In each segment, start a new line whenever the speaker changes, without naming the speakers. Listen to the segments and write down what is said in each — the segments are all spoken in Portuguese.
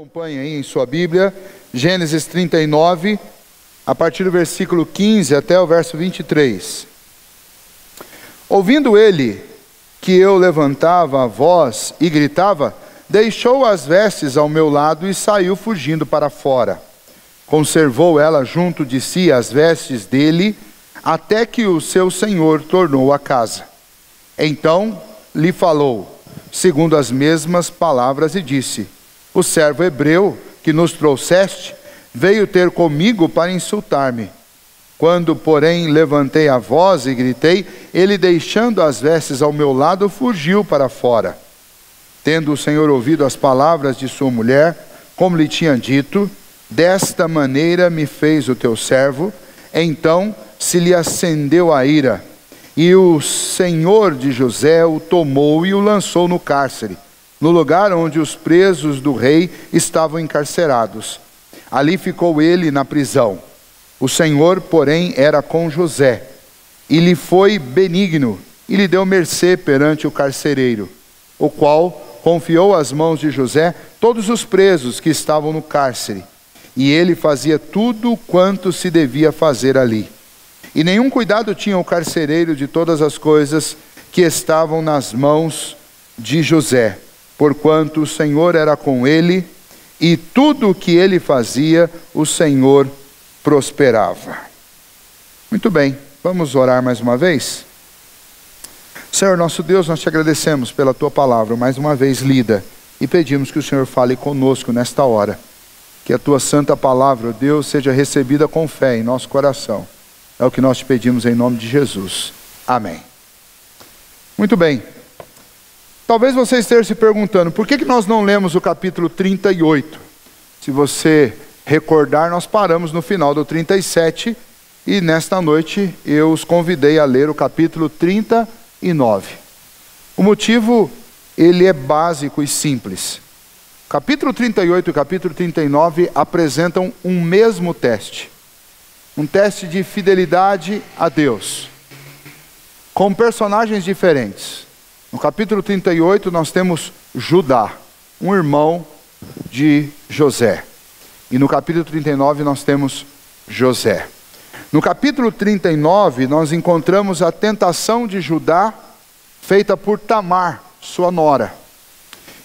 Acompanhe aí em sua Bíblia, Gênesis 39, a partir do versículo 15 até o verso 23. Ouvindo ele que eu levantava a voz e gritava, deixou as vestes ao meu lado e saiu fugindo para fora. Conservou ela junto de si as vestes dele, até que o seu senhor tornou a casa. Então lhe falou, segundo as mesmas palavras, e disse: o servo hebreu que nos trouxeste veio ter comigo para insultar-me. Quando, porém, levantei a voz e gritei, ele, deixando as vestes ao meu lado, fugiu para fora. Tendo o Senhor ouvido as palavras de sua mulher, como lhe tinha dito, desta maneira me fez o teu servo. Então se lhe acendeu a ira, e o senhor de José o tomou e o lançou no cárcere, no lugar onde os presos do rei estavam encarcerados. Ali ficou ele na prisão. O Senhor, porém, era com José, e lhe foi benigno, e lhe deu mercê perante o carcereiro, o qual confiou às mãos de José todos os presos que estavam no cárcere, e ele fazia tudo quanto se devia fazer ali. E nenhum cuidado tinha o carcereiro de todas as coisas que estavam nas mãos de José, porquanto o Senhor era com ele, e tudo o que ele fazia, o Senhor prosperava. Muito bem, vamos orar mais uma vez? Senhor nosso Deus, nós te agradecemos pela tua palavra, mais uma vez lida, e pedimos que o Senhor fale conosco nesta hora, que a tua santa palavra, ó Deus, seja recebida com fé em nosso coração. É o que nós te pedimos em nome de Jesus. Amém. Muito bem. Talvez você esteja se perguntando, por que nós não lemos o capítulo 38? Se você recordar, nós paramos no final do 37, e nesta noite eu os convidei a ler o capítulo 39. O motivo, ele é básico e simples. O capítulo 38 e o capítulo 39 apresentam um mesmo teste. Um teste de fidelidade a Deus, com personagens diferentes. No capítulo 38 nós temos Judá, um irmão de José. E no capítulo 39 nós temos José. No capítulo 39 nós encontramos a tentação de Judá feita por Tamar, sua nora.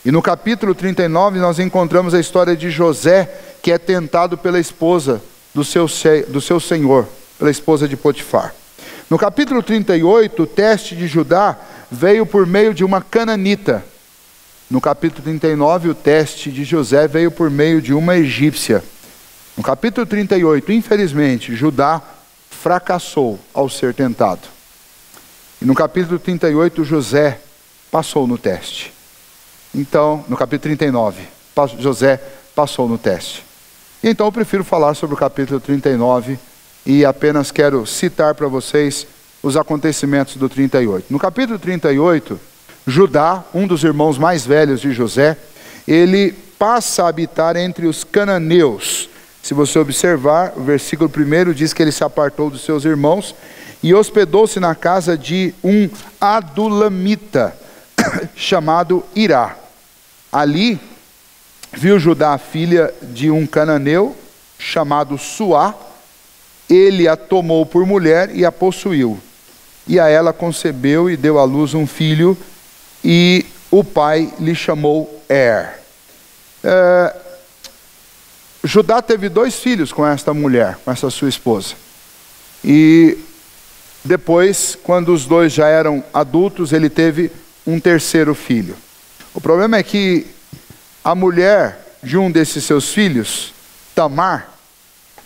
E no capítulo 39 nós encontramos a história de José, que é tentado pela esposa do seu senhor, pela esposa de Potifar. No capítulo 38, o teste de Judá veio por meio de uma cananita. No capítulo 39, o teste de José veio por meio de uma egípcia. No capítulo 38, infelizmente, Judá fracassou ao ser tentado. E no capítulo 38, José passou no teste. Então, no capítulo 39, José passou no teste. Então eu prefiro falar sobre o capítulo 39 e apenas quero citar para vocês os acontecimentos do 38. No capítulo 38, Judá, um dos irmãos mais velhos de José, ele passa a habitar entre os cananeus. Se você observar, o versículo 1 diz que ele se apartou dos seus irmãos e hospedou-se na casa de um adulamita chamado Irá. Ali viu Judá a filha de um cananeu chamado Suá. Ele a tomou por mulher e a possuiu. E a ela concebeu e deu à luz um filho, e o pai lhe chamou Judá teve 2 filhos com esta mulher, com essa sua esposa. E depois, quando os 2 já eram adultos, ele teve um 3º filho. O problema é que a mulher de um desses seus filhos, Tamar,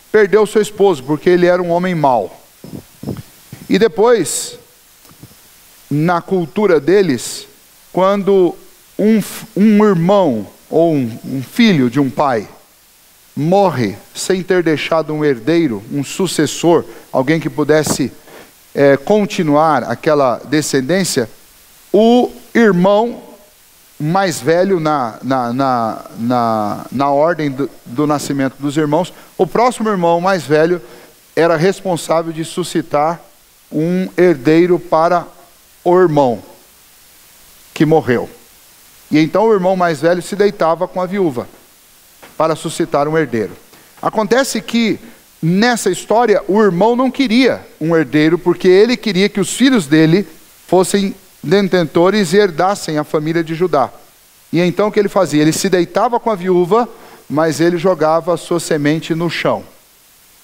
perdeu seu esposo, porque ele era um homem mau. E depois, na cultura deles, quando um irmão ou um filho de um pai morre sem ter deixado um herdeiro, um sucessor, alguém que pudesse continuar aquela descendência, o irmão mais velho na ordem do nascimento dos irmãos, o próximo irmão mais velho era responsável de suscitar um herdeiro para o irmão que morreu. E então o irmão mais velho se deitava com a viúva. para suscitar um herdeiro. Acontece que nessa história o irmão não queria um herdeiro, porque ele queria que os filhos dele fossem detentores e herdassem a família de Judá. E então o que ele fazia? Ele se deitava com a viúva, mas ele jogava a sua semente no chão.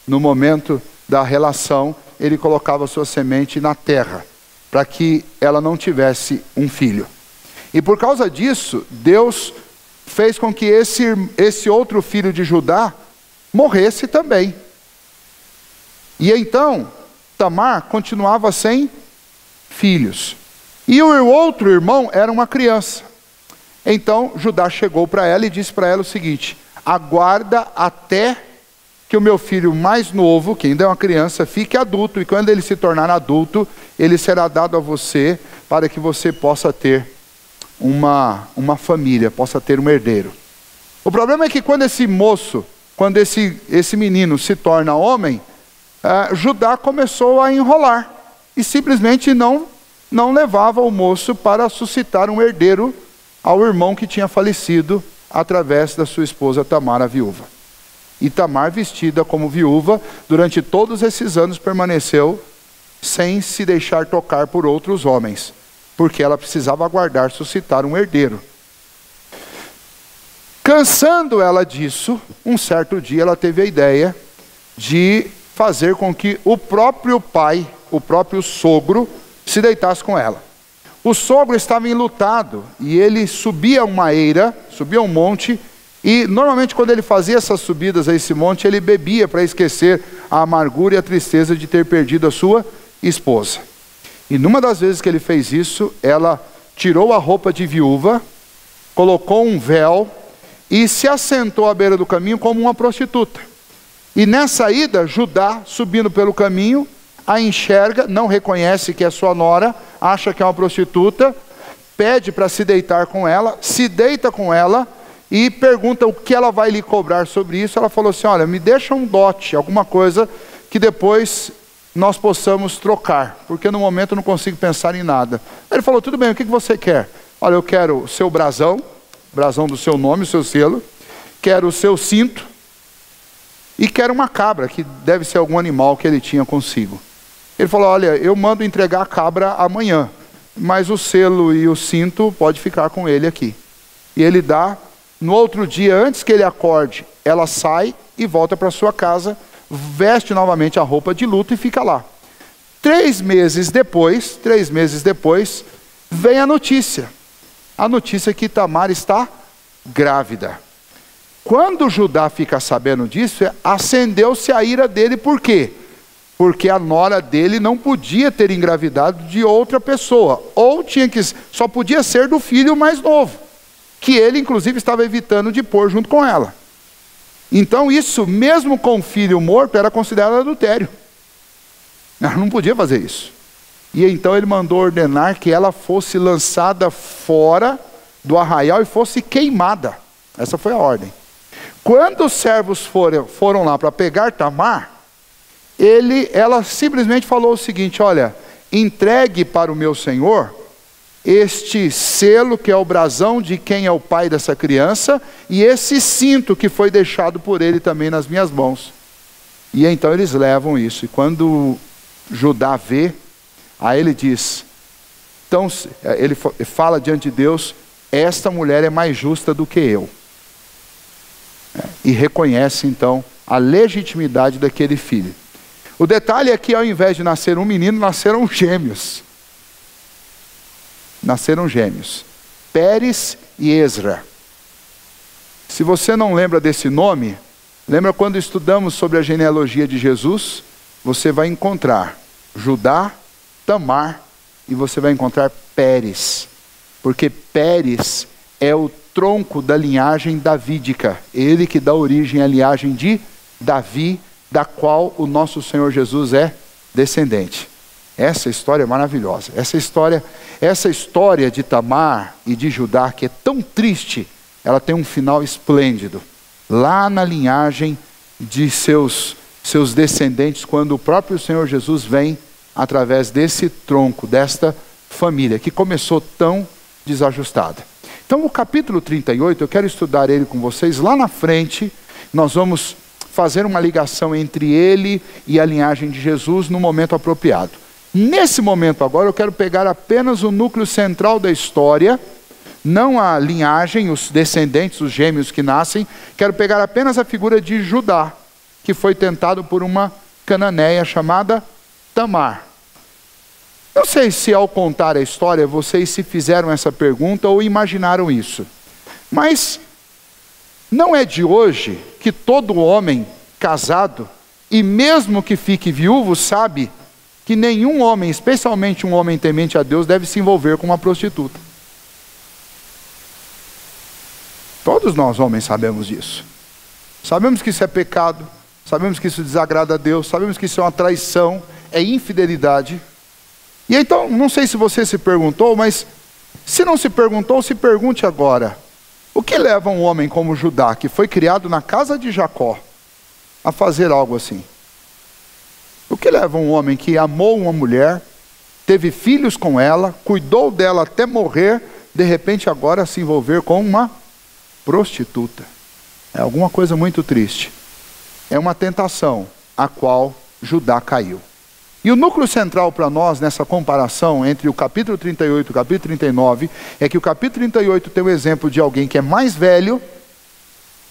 No momento da relação, ele colocava a sua semente na terra, para que ela não tivesse um filho. E por causa disso, Deus fez com que esse outro filho de Judá morresse também. E então, Tamar continuava sem filhos. E o outro irmão era uma criança. Então, Judá chegou para ela e disse para ela o seguinte: aguarda até que o meu filho mais novo, que ainda é uma criança, fique adulto. E quando ele se tornar adulto, ele será dado a você, para que você possa ter uma família, possa ter um herdeiro. O problema é que quando esse moço, quando esse menino se torna homem, Judá começou a enrolar. E simplesmente não levava o moço para suscitar um herdeiro ao irmão que tinha falecido através da sua esposa Tamar, a viúva. E Tamar, vestida como viúva, durante todos esses anos permaneceu sem se deixar tocar por outros homens, porque ela precisava aguardar suscitar um herdeiro. Cansando ela disso, um certo dia ela teve a ideia de fazer com que o próprio pai, o próprio sogro, se deitasse com ela. O sogro estava enlutado e ele subia uma eira, subia um monte, e normalmente quando ele fazia essas subidas a esse monte, ele bebia para esquecer a amargura e a tristeza de ter perdido a sua esposa. E numa das vezes que ele fez isso, ela tirou a roupa de viúva, colocou um véu e se assentou à beira do caminho como uma prostituta. E nessa ida, Judá, subindo pelo caminho, a enxerga, não reconhece que é sua nora, acha que é uma prostituta, pede para se deitar com ela, se deita com ela e pergunta o que ela vai lhe cobrar sobre isso. Ela falou assim: olha, me deixa um dote, alguma coisa que depois nós possamos trocar, porque no momento eu não consigo pensar em nada. Ele falou: tudo bem, o que você quer? Olha, eu quero o seu brasão do seu nome, o seu selo, quero o seu cinto e quero uma cabra, que deve ser algum animal que ele tinha consigo. Ele falou: olha, eu mando entregar a cabra amanhã, mas o selo e o cinto pode ficar com ele aqui. E ele dá. No outro dia, antes que ele acorde, ela sai e volta para sua casa, veste novamente a roupa de luto e fica lá. 3 meses depois, vem a notícia que Tamar está grávida. Quando Judá fica sabendo disso, acendeu-se a ira dele. Por quê? Porque a nora dele não podia ter engravidado de outra pessoa, ou só podia ser do filho mais novo, que ele inclusive estava evitando de pôr junto com ela. Então isso, mesmo com o filho morto, era considerado adultério. Ela não podia fazer isso. E então ele mandou ordenar que ela fosse lançada fora do arraial e fosse queimada. Essa foi a ordem. Quando os servos foram lá para pegar Tamar, ela simplesmente falou o seguinte: olha, entregue para o meu senhor este selo que é o brasão de quem é o pai dessa criança, e esse cinto que foi deixado por ele também nas minhas mãos. E então eles levam isso. E quando Judá vê, aí ele diz, então ele fala diante de Deus: esta mulher é mais justa do que eu. E reconhece então a legitimidade daquele filho. O detalhe é que ao invés de nascer um menino, nasceram gêmeos. Pérez e Ezra. Se você não lembra desse nome, lembra quando estudamos sobre a genealogia de Jesus? Você vai encontrar Judá, Tamar, e você vai encontrar Pérez. Porque Pérez é o tronco da linhagem davídica. Ele que dá origem à linhagem de Davi, da qual o nosso Senhor Jesus é descendente. Essa história é maravilhosa. Essa história de Tamar e de Judá, que é tão triste, ela tem um final esplêndido. Lá na linhagem de seus descendentes, quando o próprio Senhor Jesus vem através desse tronco, desta família, que começou tão desajustada. Então o capítulo 38, eu quero estudar ele com vocês. Lá na frente, nós vamos fazer uma ligação entre ele e a linhagem de Jesus no momento apropriado. Nesse momento agora, eu quero pegar apenas o núcleo central da história, não a linhagem, os descendentes, os gêmeos que nascem. Quero pegar apenas a figura de Judá, que foi tentado por uma cananeia chamada Tamar. Não sei se ao contar a história vocês se fizeram essa pergunta ou imaginaram isso. Mas não é de hoje que todo homem casado, e mesmo que fique viúvo, sabe que nenhum homem, especialmente um homem temente a Deus, deve se envolver com uma prostituta. Todos nós homens sabemos disso. Sabemos que isso é pecado, sabemos que isso desagrada a Deus, sabemos que isso é uma traição, é infidelidade. E então, não sei se você se perguntou, mas se não se perguntou, se pergunte agora. O que leva um homem como Judá, que foi criado na casa de Jacó, a fazer algo assim? O que leva um homem que amou uma mulher, teve filhos com ela, cuidou dela até morrer, de repente agora se envolver com uma prostituta? É alguma coisa muito triste. É uma tentação a qual Judá caiu. E o núcleo central para nós nessa comparação entre o capítulo 38 e o capítulo 39 é que o capítulo 38 tem o exemplo de alguém que é mais velho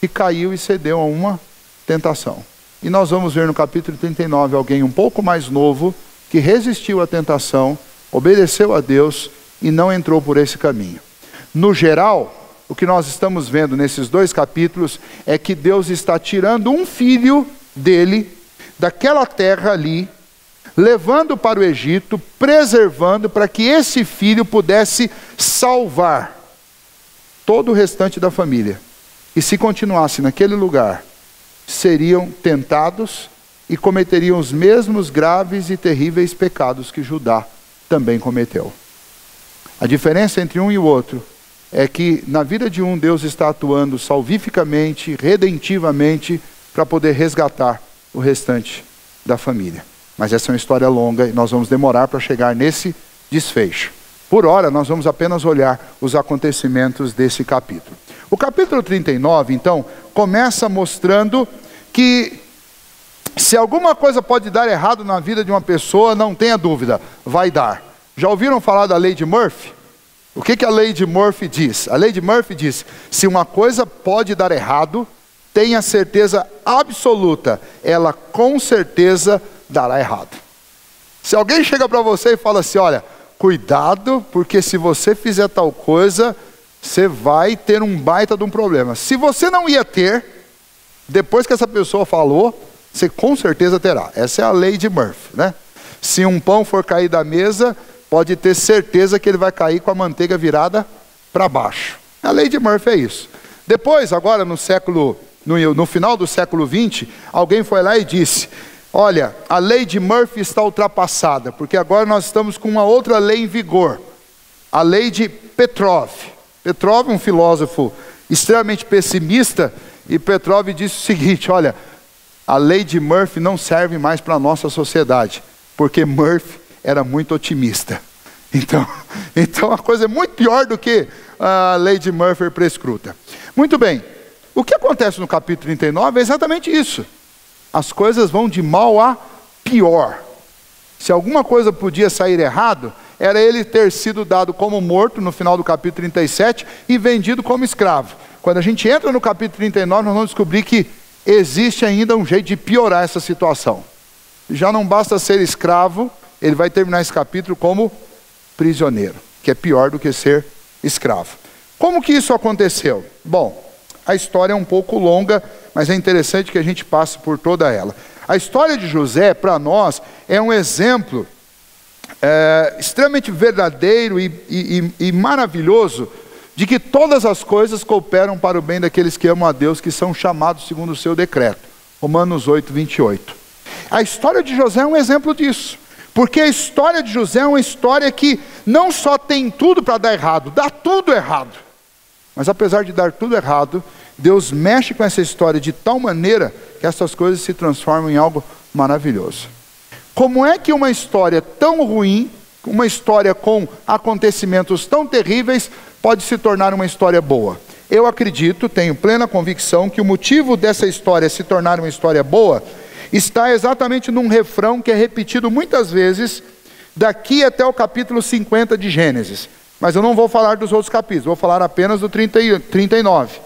que caiu e cedeu a uma tentação. E nós vamos ver no capítulo 39 alguém um pouco mais novo que resistiu à tentação, obedeceu a Deus e não entrou por esse caminho. No geral, o que nós estamos vendo nesses dois capítulos é que Deus está tirando um filho dele daquela terra ali, levando para o Egito, preservando para que esse filho pudesse salvar todo o restante da família. E se continuasse naquele lugar, seriam tentados e cometeriam os mesmos graves e terríveis pecados que Judá também cometeu. A diferença entre um e o outro é que na vida de um Deus está atuando salvificamente, redentivamente, para poder resgatar o restante da família. Mas essa é uma história longa e nós vamos demorar para chegar nesse desfecho. Por hora, nós vamos apenas olhar os acontecimentos desse capítulo. O capítulo 39, então, começa mostrando que se alguma coisa pode dar errado na vida de uma pessoa, não tenha dúvida, vai dar. Já ouviram falar da lei de Murphy? O que a lei de Murphy diz? A lei de Murphy diz, se uma coisa pode dar errado, tenha certeza absoluta, ela com certeza dará errado. Se alguém chega para você e fala assim, olha, cuidado, porque se você fizer tal coisa, você vai ter um baita de um problema. Se você não ia ter, depois que essa pessoa falou, você com certeza terá. Essa é a lei de Murphy, né? Se um pão for cair da mesa, pode ter certeza que ele vai cair com a manteiga virada para baixo. A lei de Murphy é isso. Depois, agora no final do século XX, alguém foi lá e disse, olha, a lei de Murphy está ultrapassada, porque agora nós estamos com uma outra lei em vigor. A lei de Petrov. Petrov é um filósofo extremamente pessimista, e Petrov disse o seguinte, olha, a lei de Murphy não serve mais para a nossa sociedade, porque Murphy era muito otimista. Então a coisa é muito pior do que a lei de Murphy prescruta. Muito bem, o que acontece no capítulo 39 é exatamente isso. As coisas vão de mal a pior. Se alguma coisa podia sair errado, era ele ter sido dado como morto no final do capítulo 37 e vendido como escravo. Quando a gente entra no capítulo 39, nós vamos descobrir que existe ainda um jeito de piorar essa situação. Já não basta ser escravo, ele vai terminar esse capítulo como prisioneiro, que é pior do que ser escravo. Como que isso aconteceu? Bom, a história é um pouco longa, mas é interessante que a gente passe por toda ela. A história de José, para nós, é um exemplo extremamente verdadeiro e maravilhoso de que todas as coisas cooperam para o bem daqueles que amam a Deus, que são chamados segundo o seu decreto. Romanos 8, 28. A história de José é um exemplo disso. Porque a história de José é uma história que não só tem tudo para dar errado, dá tudo errado. Mas apesar de dar tudo errado, Deus mexe com essa história de tal maneira que essas coisas se transformam em algo maravilhoso. Como é que uma história tão ruim, uma história com acontecimentos tão terríveis, pode se tornar uma história boa. Eu acredito, tenho plena convicção, que o motivo dessa história se tornar uma história boa está exatamente num refrão que é repetido muitas vezes daqui até o capítulo 50 de Gênesis. Mas eu não vou falar dos outros capítulos, vou falar apenas do 39.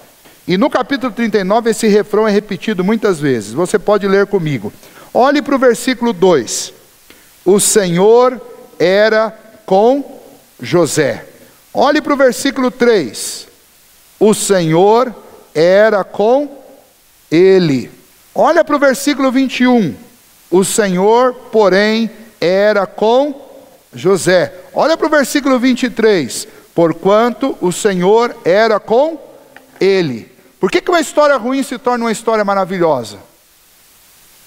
E no capítulo 39 esse refrão é repetido muitas vezes. Você pode ler comigo. Olhe para o versículo 2. O Senhor era com José. Olhe para o versículo 3. O Senhor era com ele. Olha para o versículo 21. O Senhor, porém, era com José. Olha para o versículo 23. Porquanto o Senhor era com ele. Por que uma história ruim se torna uma história maravilhosa?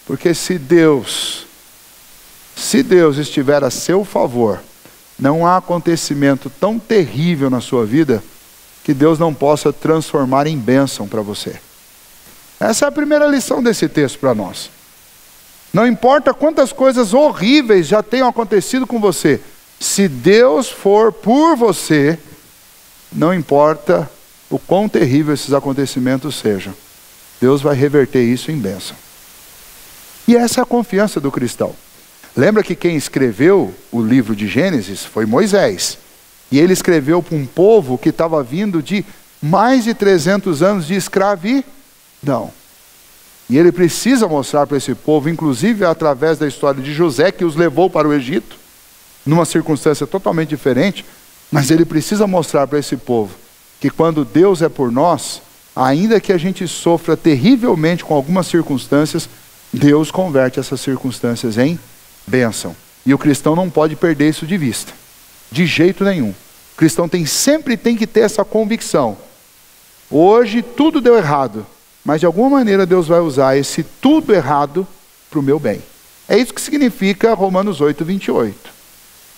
Porque se Deus estiver a seu favor, não há acontecimento tão terrível na sua vida que Deus não possa transformar em bênção para você. Essa é a primeira lição desse texto para nós. Não importa quantas coisas horríveis já tenham acontecido com você, se Deus for por você, não importa o quão terrível esses acontecimentos sejam, Deus vai reverter isso em bênção. E essa é a confiança do cristão. Lembra que quem escreveu o livro de Gênesis foi Moisés. E ele escreveu para um povo que estava vindo de mais de 300 anos de escravidão. E ele precisa mostrar para esse povo, inclusive através da história de José, que os levou para o Egito, numa circunstância totalmente diferente, mas ele precisa mostrar para esse povo que quando Deus é por nós, ainda que a gente sofra terrivelmente com algumas circunstâncias, Deus converte essas circunstâncias em bênção. E o cristão não pode perder isso de vista, de jeito nenhum. O cristão sempre tem que ter essa convicção. Hoje tudo deu errado, mas de alguma maneira Deus vai usar esse tudo errado para o meu bem. É isso que significa Romanos 8, 28.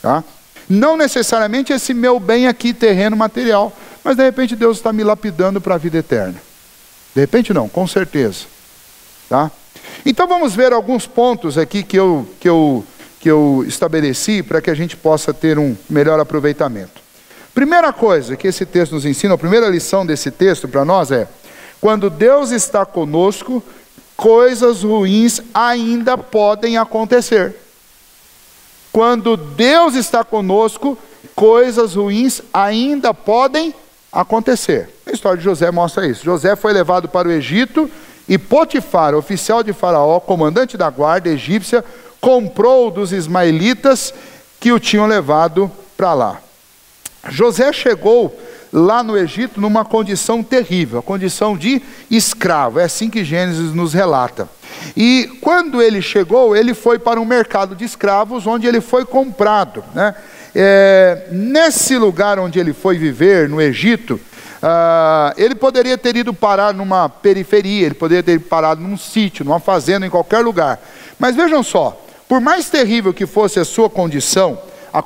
Tá? Não necessariamente esse meu bem aqui, terreno, material, mas de repente Deus está me lapidando para a vida eterna. De repente não, com certeza. Tá? Então vamos ver alguns pontos aqui que eu estabeleci para que a gente possa ter um melhor aproveitamento. Primeira coisa que esse texto nos ensina, a primeira lição desse texto para nós é: quando Deus está conosco, coisas ruins ainda podem acontecer. Quando Deus está conosco, coisas ruins ainda podem acontecer. A história de José mostra isso. José foi levado para o Egito e Potifar, oficial de Faraó, comandante da guarda egípcia, comprou dos ismaelitas que o tinham levado para lá. José chegou lá no Egito numa condição terrível, a condição de escravo. É assim que Gênesis nos relata. E quando ele chegou, ele foi para um mercado de escravos, onde ele foi comprado, né? Nesse lugar onde ele foi viver, no Egito, ele poderia ter ido parar numa periferia, ele poderia ter parado num sítio, numa fazenda, em qualquer lugar. Mas vejam só, por mais terrível que fosse a sua condição, a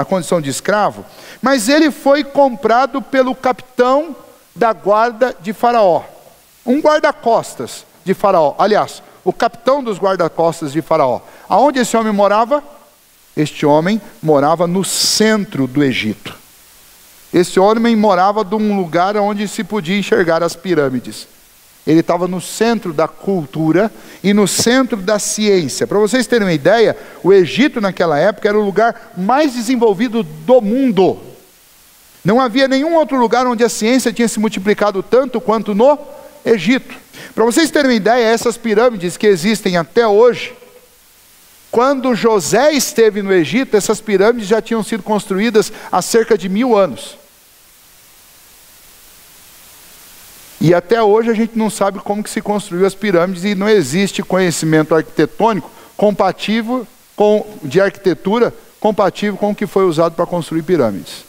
condição de escravo, mas ele foi comprado pelo capitão da guarda de Faraó, um guarda-costas de Faraó. Aliás, o capitão dos guarda-costas de Faraó. Aonde esse homem morava? Este homem morava no centro do Egito. Esse homem morava num lugar onde se podia enxergar as pirâmides. Ele estava no centro da cultura e no centro da ciência. Para vocês terem uma ideia, o Egito naquela época era o lugar mais desenvolvido do mundo. Não havia nenhum outro lugar onde a ciência tinha se multiplicado tanto quanto no Egito. Para vocês terem uma ideia, essas pirâmides que existem até hoje, quando José esteve no Egito, essas pirâmides já tinham sido construídas há cerca de 1000 anos. E até hoje a gente não sabe como que se construiu as pirâmides e não existe conhecimento arquitetônico de arquitetura compatível com o que foi usado para construir pirâmides.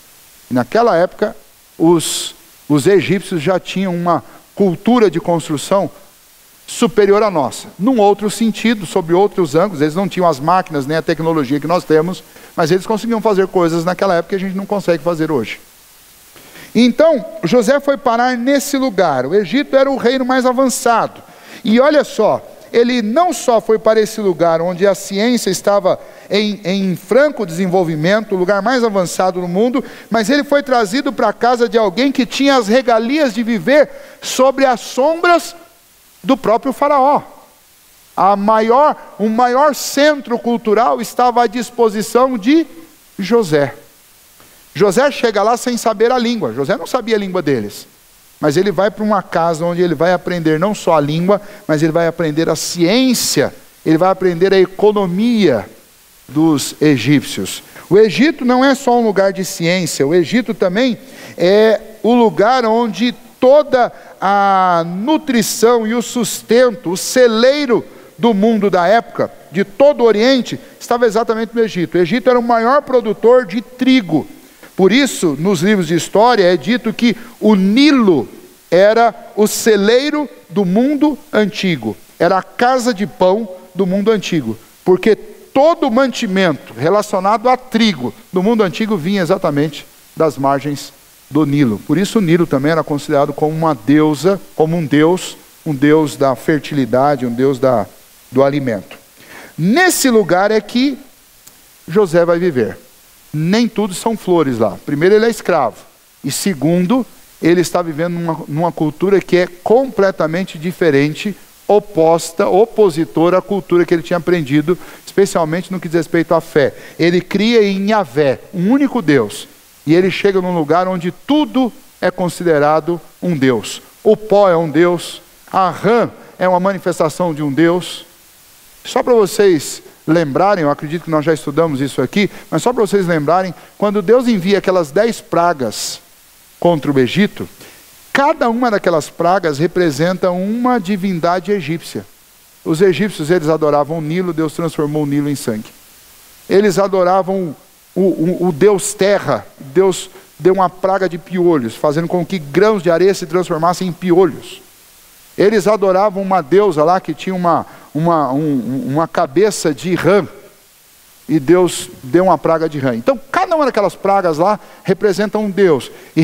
E naquela época, os egípcios já tinham uma cultura de construção superior à nossa. Num outro sentido, sob outros ângulos, eles não tinham as máquinas nem a tecnologia que nós temos, mas eles conseguiam fazer coisas naquela época que a gente não consegue fazer hoje. Então, José foi parar nesse lugar. O Egito era o reino mais avançado. E olha só, ele não só foi para esse lugar onde a ciência estava em franco desenvolvimento, o lugar mais avançado do mundo, mas ele foi trazido para a casa de alguém que tinha as regalias de viver sobre as sombras do próprio faraó. O maior centro cultural estava à disposição de José. José chega lá sem saber a língua. José não sabia a língua deles. Mas ele vai para uma casa onde ele vai aprender não só a língua, mas ele vai aprender a ciência, ele vai aprender a economia dos egípcios. O Egito não é só um lugar de ciência, o Egito também é o lugar onde toda a nutrição e o sustento, o celeiro do mundo da época, de todo o Oriente, estava exatamente no Egito. O Egito era o maior produtor de trigo. Por isso, nos livros de história é dito que o Nilo era o celeiro do mundo antigo. Era a casa de pão do mundo antigo. Porque todo o mantimento relacionado a trigo do mundo antigo vinha exatamente das margens do Nilo. Por isso o Nilo também era considerado como uma deusa, como um deus da fertilidade, um deus do alimento. Nesse lugar é que José vai viver. Nem tudo são flores lá. Primeiro, ele é escravo. E segundo, ele está vivendo numa cultura que é completamente diferente, opositora à cultura que ele tinha aprendido, especialmente no que diz respeito à fé. Ele cria em Yahvé, um único Deus. E ele chega num lugar onde tudo é considerado um Deus. O pó é um Deus, a rã é uma manifestação de um Deus. Só para vocês lembrarem, eu acredito que nós já estudamos isso aqui, mas só para vocês lembrarem, quando Deus envia aquelas 10 pragas contra o Egito, cada uma daquelas pragas representa uma divindade egípcia. Os egípcios, eles adoravam o Nilo, Deus transformou o Nilo em sangue. Eles adoravam o Deus terra, Deus deu uma praga de piolhos, fazendo com que grãos de areia se transformassem em piolhos. Eles adoravam uma deusa lá que tinha uma cabeça de rã, e Deus deu uma praga de rã. Então cada uma daquelas pragas lá representa um Deus, e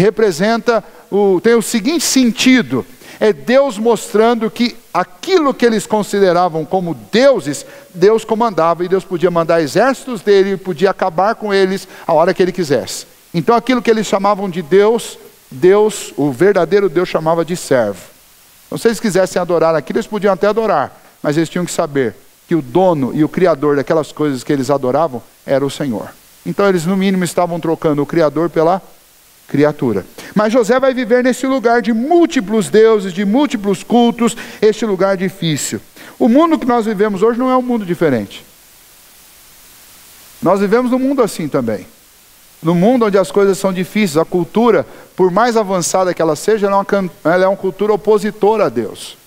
tem o seguinte sentido: é Deus mostrando que aquilo que eles consideravam como deuses, Deus comandava, e Deus podia mandar exércitos dele, podia acabar com eles a hora que ele quisesse. Então aquilo que eles chamavam de Deus, o verdadeiro Deus, chamava de servo. Então, se eles quisessem adorar aquilo, eles podiam até adorar, mas eles tinham que saber que o dono e o criador daquelas coisas que eles adoravam era o Senhor. Então eles no mínimo estavam trocando o criador pela criatura. Mas José vai viver nesse lugar de múltiplos deuses, de múltiplos cultos, este lugar difícil. O mundo que nós vivemos hoje não é um mundo diferente. Nós vivemos num mundo assim também. No mundo onde as coisas são difíceis, a cultura, por mais avançada que ela seja, ela é uma cultura opositora a Deus.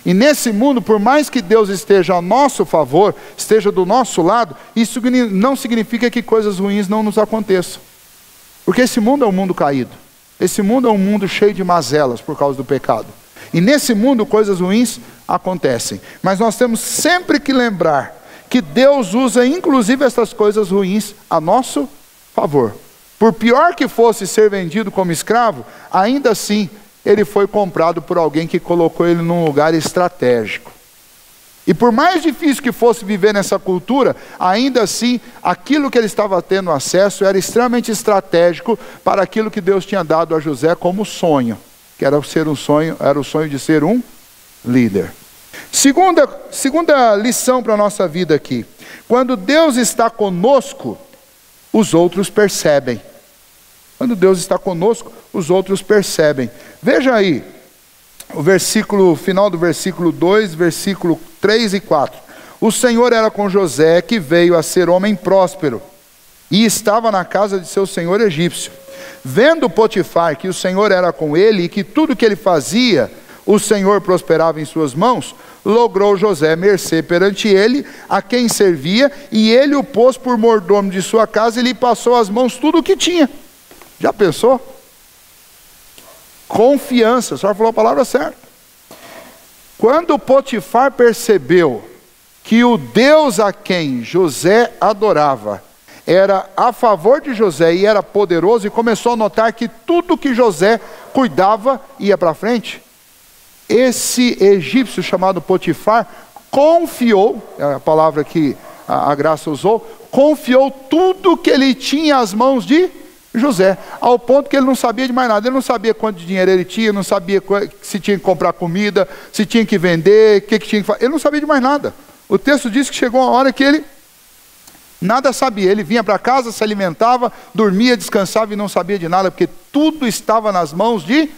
E nesse mundo, por mais que Deus esteja a nosso favor, esteja do nosso lado, isso não significa que coisas ruins não nos aconteçam. Porque esse mundo é um mundo caído. Esse mundo é um mundo cheio de mazelas por causa do pecado. E nesse mundo coisas ruins acontecem. Mas nós temos sempre que lembrar que Deus usa inclusive essas coisas ruins a nosso favor. Por pior que fosse ser vendido como escravo, ainda assim ele foi comprado por alguém que colocou ele num lugar estratégico. E por mais difícil que fosse viver nessa cultura, ainda assim, aquilo que ele estava tendo acesso era extremamente estratégico para aquilo que Deus tinha dado a José como sonho, que era o sonho de ser um líder. Segunda lição para a nossa vida aqui: quando Deus está conosco, os outros percebem. Quando Deus está conosco, os outros percebem. Veja aí, final do versículo 2, versículo 3 e 4. O Senhor era com José, que veio a ser homem próspero, e estava na casa de seu senhor egípcio. Vendo Potifar que o Senhor era com ele, e que tudo que ele fazia, o Senhor prosperava em suas mãos, logrou José mercê perante ele, a quem servia, e ele o pôs por mordomo de sua casa, e lhe passou às mãos tudo o que tinha. Já pensou? Confiança, a senhora falou a palavra certa. Quando Potifar percebeu que o Deus a quem José adorava era a favor de José e era poderoso, e começou a notar que tudo que José cuidava ia para frente, esse egípcio chamado Potifar confiou, é a palavra que a Graça usou, confiou tudo que ele tinha às mãos de José, ao ponto que ele não sabia de mais nada. Ele não sabia quanto dinheiro ele tinha, não sabia se tinha que comprar comida, se tinha que vender, o que tinha que fazer. Ele não sabia de mais nada. O texto diz que chegou uma hora que ele nada sabia. Ele vinha para casa, se alimentava, dormia, descansava e não sabia de nada, porque tudo estava nas mãos de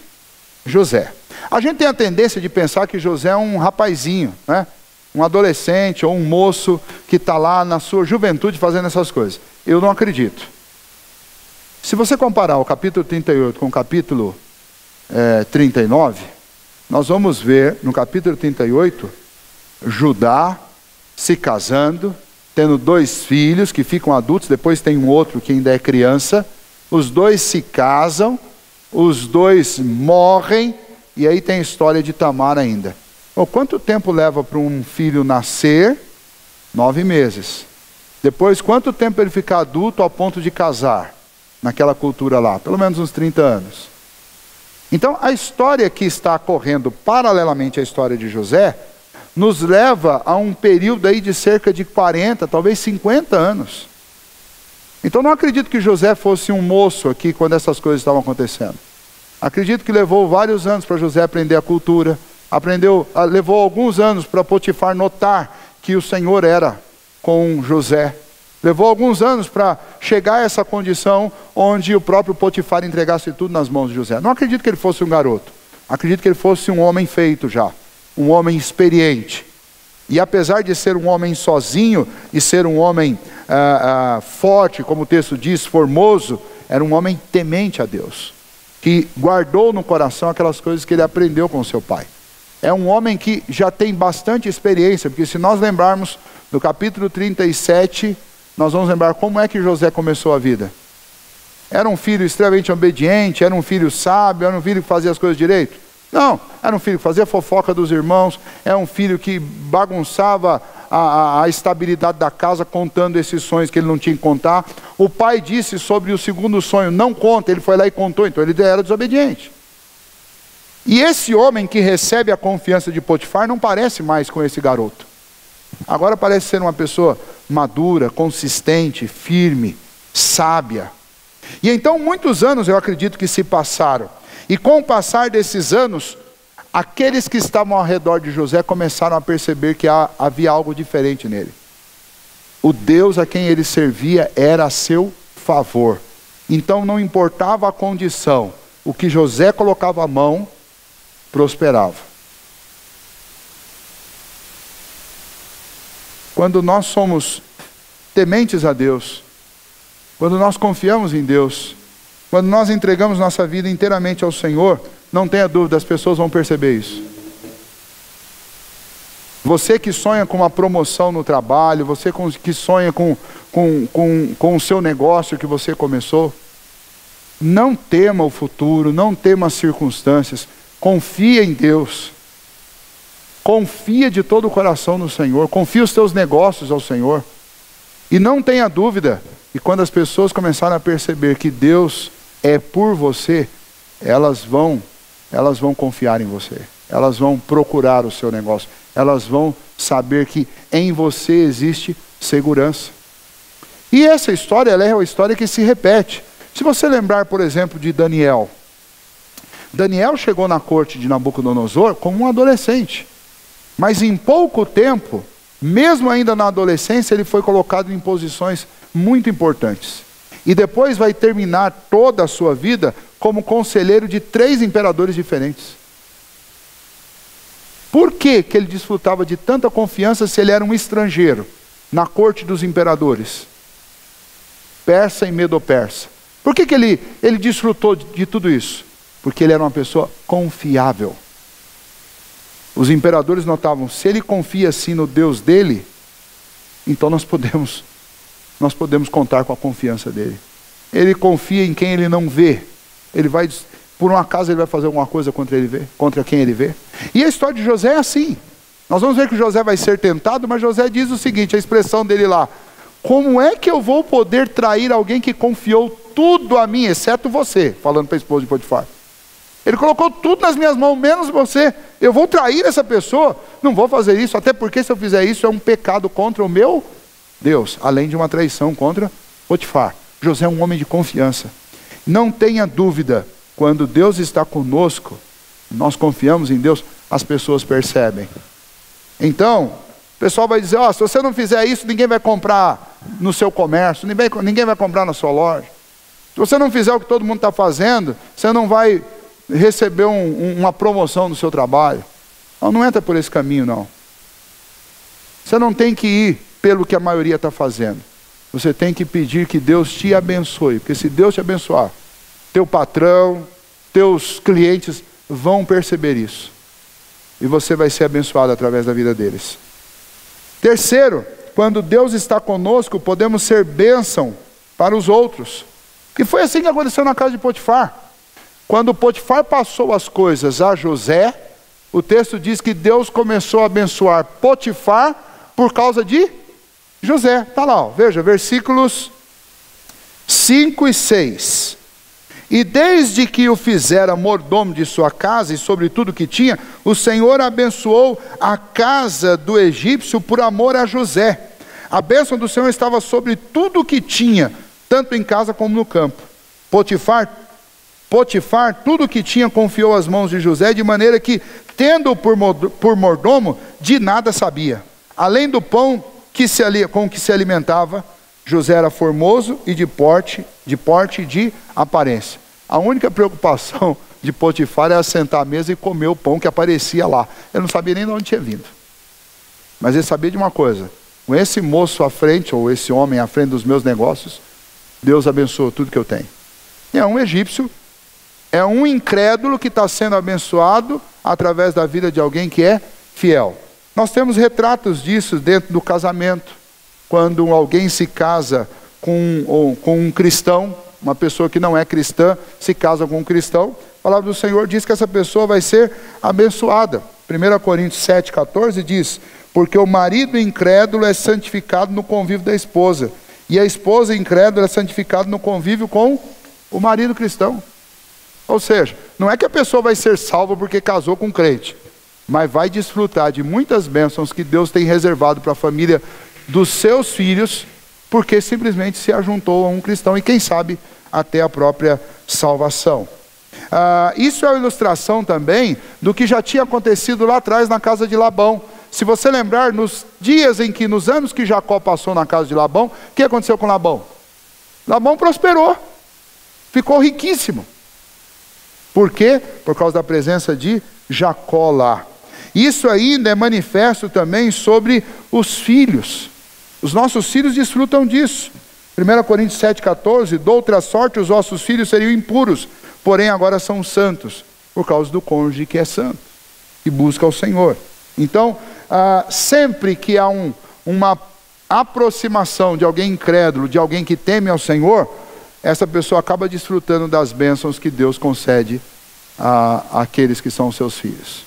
José. A gente tem a tendência de pensar que José é um rapazinho, né? Um adolescente ou um moço que está lá na sua juventude fazendo essas coisas. Eu não acredito. Se você comparar o capítulo 38 com o capítulo 39, nós vamos ver no capítulo 38, Judá se casando, tendo 2 filhos que ficam adultos, depois tem um outro que ainda é criança, os 2 se casam, os 2 morrem, e aí tem a história de Tamar ainda. Quanto tempo leva para um filho nascer? 9 meses. Depois, quanto tempo ele ficar adulto ao ponto de casar? Naquela cultura lá, pelo menos uns 30 anos. Então, a história que está correndo paralelamente à história de José, nos leva a um período aí de cerca de 40, talvez 50 anos. Então, não acredito que José fosse um moço aqui quando essas coisas estavam acontecendo. Acredito que levou vários anos para José aprender a cultura, levou alguns anos para Potifar notar que o Senhor era com José. Levou alguns anos para chegar a essa condição onde o próprio Potifar entregasse tudo nas mãos de José. Não acredito que ele fosse um garoto. Acredito que ele fosse um homem feito já. Um homem experiente. E apesar de ser um homem sozinho e ser um homem forte, como o texto diz, formoso, era um homem temente a Deus, que guardou no coração aquelas coisas que ele aprendeu com seu pai. É um homem que já tem bastante experiência, porque se nós lembrarmos do capítulo 37, nós vamos lembrar como é que José começou a vida. Era um filho extremamente obediente, era um filho sábio, era um filho que fazia as coisas direito? Não, era um filho que fazia fofoca dos irmãos, era um filho que bagunçava a estabilidade da casa, contando esses sonhos que ele não tinha que contar. O pai disse sobre o segundo sonho, não conta, ele foi lá e contou, então ele era desobediente. E esse homem que recebe a confiança de Potifar não parece mais com esse garoto. Agora parece ser uma pessoa madura, consistente, firme, sábia. E então muitos anos eu acredito que se passaram. E com o passar desses anos, aqueles que estavam ao redor de José começaram a perceber que havia algo diferente nele. O Deus a quem ele servia era a seu favor. Então não importava a condição, o que José colocava a mão, prosperava. Quando nós somos tementes a Deus, quando nós confiamos em Deus, quando nós entregamos nossa vida inteiramente ao Senhor, não tenha dúvida, as pessoas vão perceber isso. Você que sonha com uma promoção no trabalho, você que sonha com o seu negócio que você começou, não tema o futuro, não tema as circunstâncias, confia em Deus. Confia de todo o coração no Senhor, confia os teus negócios ao Senhor. E não tenha dúvida, e quando as pessoas começarem a perceber que Deus é por você, elas vão confiar em você. Elas vão procurar o seu negócio. Elas vão saber que em você existe segurança. E essa história, ela é uma história que se repete. Se você lembrar, por exemplo, de Daniel. Daniel chegou na corte de Nabucodonosor como um adolescente. Mas em pouco tempo, mesmo ainda na adolescência, ele foi colocado em posições muito importantes. E depois vai terminar toda a sua vida como conselheiro de 3 imperadores diferentes. Por que que ele desfrutava de tanta confiança se ele era um estrangeiro na corte dos imperadores? Persa e Medo-Persa. Por que que ele desfrutou de tudo isso? Porque ele era uma pessoa confiável. Os imperadores notavam, se ele confia assim no Deus dele, então nós podemos contar com a confiança dele. Ele confia em quem ele não vê. Por um acaso ele vai fazer alguma coisa contra quem ele vê. E a história de José é assim. Nós vamos ver que José vai ser tentado, mas José diz o seguinte, a expressão dele lá, como é que eu vou poder trair alguém que confiou tudo a mim, exceto você, falando para a esposa de Potifar. Ele colocou tudo nas minhas mãos, menos você. Eu vou trair essa pessoa? Não vou fazer isso, até porque se eu fizer isso é um pecado contra o meu Deus, além de uma traição contra Potifar. José é um homem de confiança. Não tenha dúvida, quando Deus está conosco, nós confiamos em Deus, as pessoas percebem. Então, o pessoal vai dizer, se você não fizer isso, ninguém vai comprar no seu comércio, ninguém vai comprar na sua loja. Se você não fizer o que todo mundo está fazendo, você não vai receber uma promoção no seu trabalho. Não entra por esse caminho, não. Você não tem que ir pelo que a maioria está fazendo. Você tem que pedir que Deus te abençoe. Porque se Deus te abençoar, teu patrão, teus clientes vão perceber isso. E você vai ser abençoado através da vida deles. Terceiro, quando Deus está conosco, podemos ser bênção para os outros. E foi assim que aconteceu na casa de Potifar. Quando Potifar passou as coisas a José, o texto diz que Deus começou a abençoar Potifar por causa de José. Está lá, veja, versículos 5 e 6. E desde que o fizera mordomo de sua casa e sobre tudo que tinha, o Senhor abençoou a casa do egípcio por amor a José. A bênção do Senhor estava sobre tudo o que tinha, tanto em casa como no campo. Potifar, tudo o que tinha confiou às mãos de José, de maneira que, tendo-o por mordomo, de nada sabia. Além do pão com que se alimentava, José era formoso e de porte e de aparência. A única preocupação de Potifar era sentar à mesa e comer o pão que aparecia lá. Ele não sabia nem de onde tinha vindo. Mas ele sabia de uma coisa: com esse moço à frente, ou esse homem à frente dos meus negócios, Deus abençoou tudo que eu tenho. É um egípcio, é um incrédulo que está sendo abençoado através da vida de alguém que é fiel. Nós temos retratos disso dentro do casamento. Quando alguém se casa com um cristão, uma pessoa que não é cristã, se casa com um cristão, a palavra do Senhor diz que essa pessoa vai ser abençoada. 1 Coríntios 7,14 diz: porque o marido incrédulo é santificado no convívio da esposa, e a esposa incrédula é santificada no convívio com o marido cristão. Ou seja, não é que a pessoa vai ser salva porque casou com um crente, mas vai desfrutar de muitas bênçãos que Deus tem reservado para a família dos seus filhos, porque simplesmente se ajuntou a um cristão, e quem sabe até a própria salvação. Isso é uma ilustração também do que já tinha acontecido lá atrás na casa de Labão. Se você lembrar, nos anos que Jacó passou na casa de Labão, o que aconteceu com Labão? Labão prosperou, ficou riquíssimo. Por quê? Por causa da presença de Jacó lá. Isso ainda é manifesto também sobre os filhos. Os nossos filhos desfrutam disso. 1 Coríntios 7,14: de outra sorte os vossos filhos seriam impuros, porém agora são santos, por causa do cônjuge que é santo e busca o Senhor. Então, sempre que há uma aproximação de alguém incrédulo, de alguém que teme ao Senhor, essa pessoa acaba desfrutando das bênçãos que Deus concede àqueles que são seus filhos.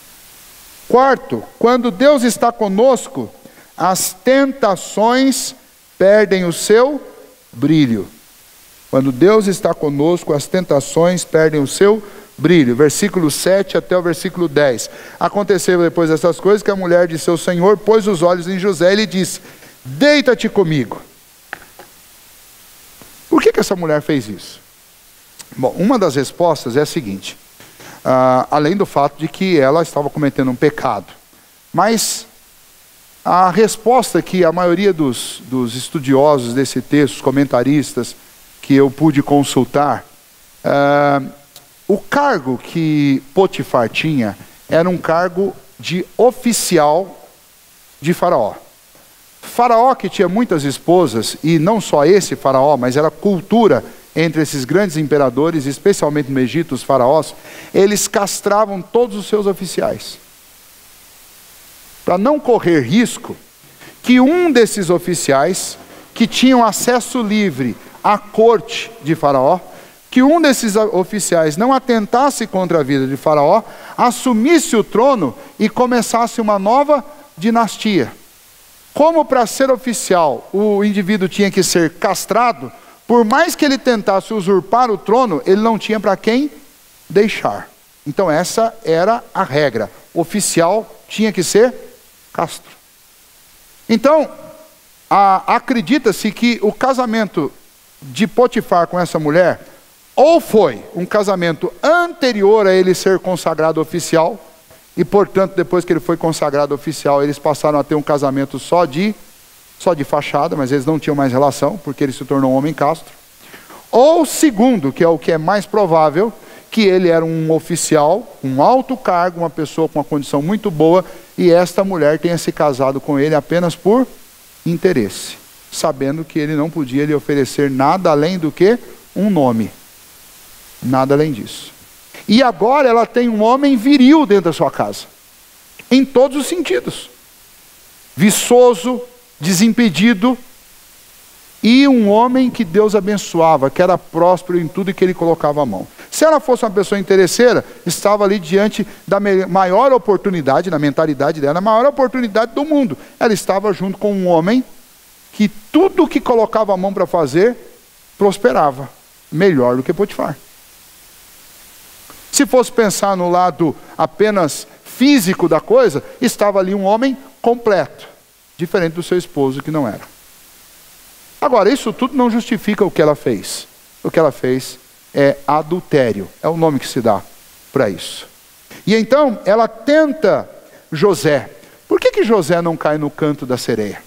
Quarto, quando Deus está conosco, as tentações perdem o seu brilho. Quando Deus está conosco, as tentações perdem o seu brilho. Versículo 7 até o versículo 10. Aconteceu depois dessas coisas que a mulher de seu senhor pôs os olhos em José e lhe disse: deita-te comigo. Por que essa mulher fez isso? Bom, uma das respostas é a seguinte: além do fato de que ela estava cometendo um pecado, mas a resposta que a maioria dos estudiosos desse texto, os comentaristas que eu pude consultar, o cargo que Potifar tinha era um cargo de oficial de Faraó. Faraó, que tinha muitas esposas, e não só esse Faraó, mas era cultura entre esses grandes imperadores, especialmente no Egito, os faraós, eles castravam todos os seus oficiais. Para não correr risco que um desses oficiais, que tinham acesso livre à corte de Faraó, que um desses oficiais não atentasse contra a vida de Faraó, assumisse o trono e começasse uma nova dinastia. Como para ser oficial o indivíduo tinha que ser castrado, por mais que ele tentasse usurpar o trono, ele não tinha para quem deixar. Então essa era a regra. Oficial tinha que ser castro. Então, acredita-se que o casamento de Potifar com essa mulher, ou foi um casamento anterior a ele ser consagrado oficial, e portanto depois que ele foi consagrado oficial, eles passaram a ter um casamento só de fachada, mas eles não tinham mais relação, porque ele se tornou um homem castro. Ou segundo, que é o que é mais provável, que ele era um oficial, um alto cargo, uma pessoa com uma condição muito boa, e esta mulher tenha se casado com ele apenas por interesse, sabendo que ele não podia lhe oferecer nada além do que um nome. Nada além disso. E agora ela tem um homem viril dentro da sua casa, em todos os sentidos. Viçoso, desimpedido, e um homem que Deus abençoava, que era próspero em tudo que ele colocava a mão. Se ela fosse uma pessoa interesseira, estava ali diante da maior oportunidade, na mentalidade dela, a maior oportunidade do mundo. Ela estava junto com um homem que tudo que colocava a mão para fazer, prosperava, melhor do que Potifar. Se fosse pensar no lado apenas físico da coisa, estava ali um homem completo, diferente do seu esposo que não era. Agora, isso tudo não justifica o que ela fez. O que ela fez é adultério, é o nome que se dá para isso. E então, ela tenta José. Por que José não cai no canto da sereia?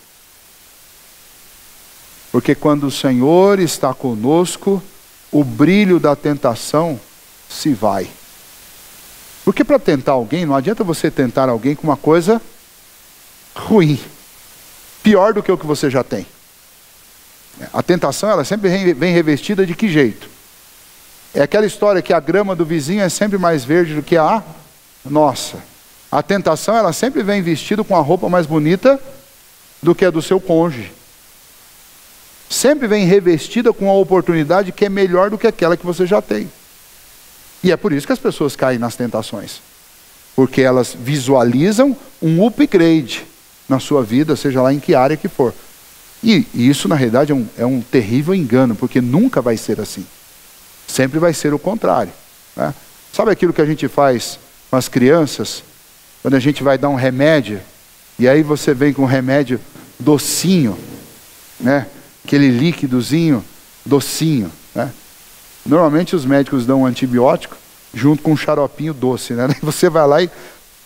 Porque quando o Senhor está conosco, o brilho da tentação se vai. Porque para tentar alguém, não adianta você tentar alguém com uma coisa ruim, pior do que o que você já tem. A tentação, ela sempre vem revestida de que jeito? É aquela história que a grama do vizinho é sempre mais verde do que a nossa. A tentação, ela sempre vem vestida com a roupa mais bonita do que a do seu cônjuge. Sempre vem revestida com a oportunidade que é melhor do que aquela que você já tem. E é por isso que as pessoas caem nas tentações. Porque elas visualizam um upgrade na sua vida, seja lá em que área que for. E isso, na realidade, é um terrível engano, porque nunca vai ser assim. Sempre vai ser o contrário, né? Sabe aquilo que a gente faz com as crianças? Quando a gente vai dar um remédio, e aí você vem com um remédio docinho, né? Aquele líquidozinho docinho, né? Normalmente os médicos dão um antibiótico junto com um xaropinho doce, né? Você vai lá e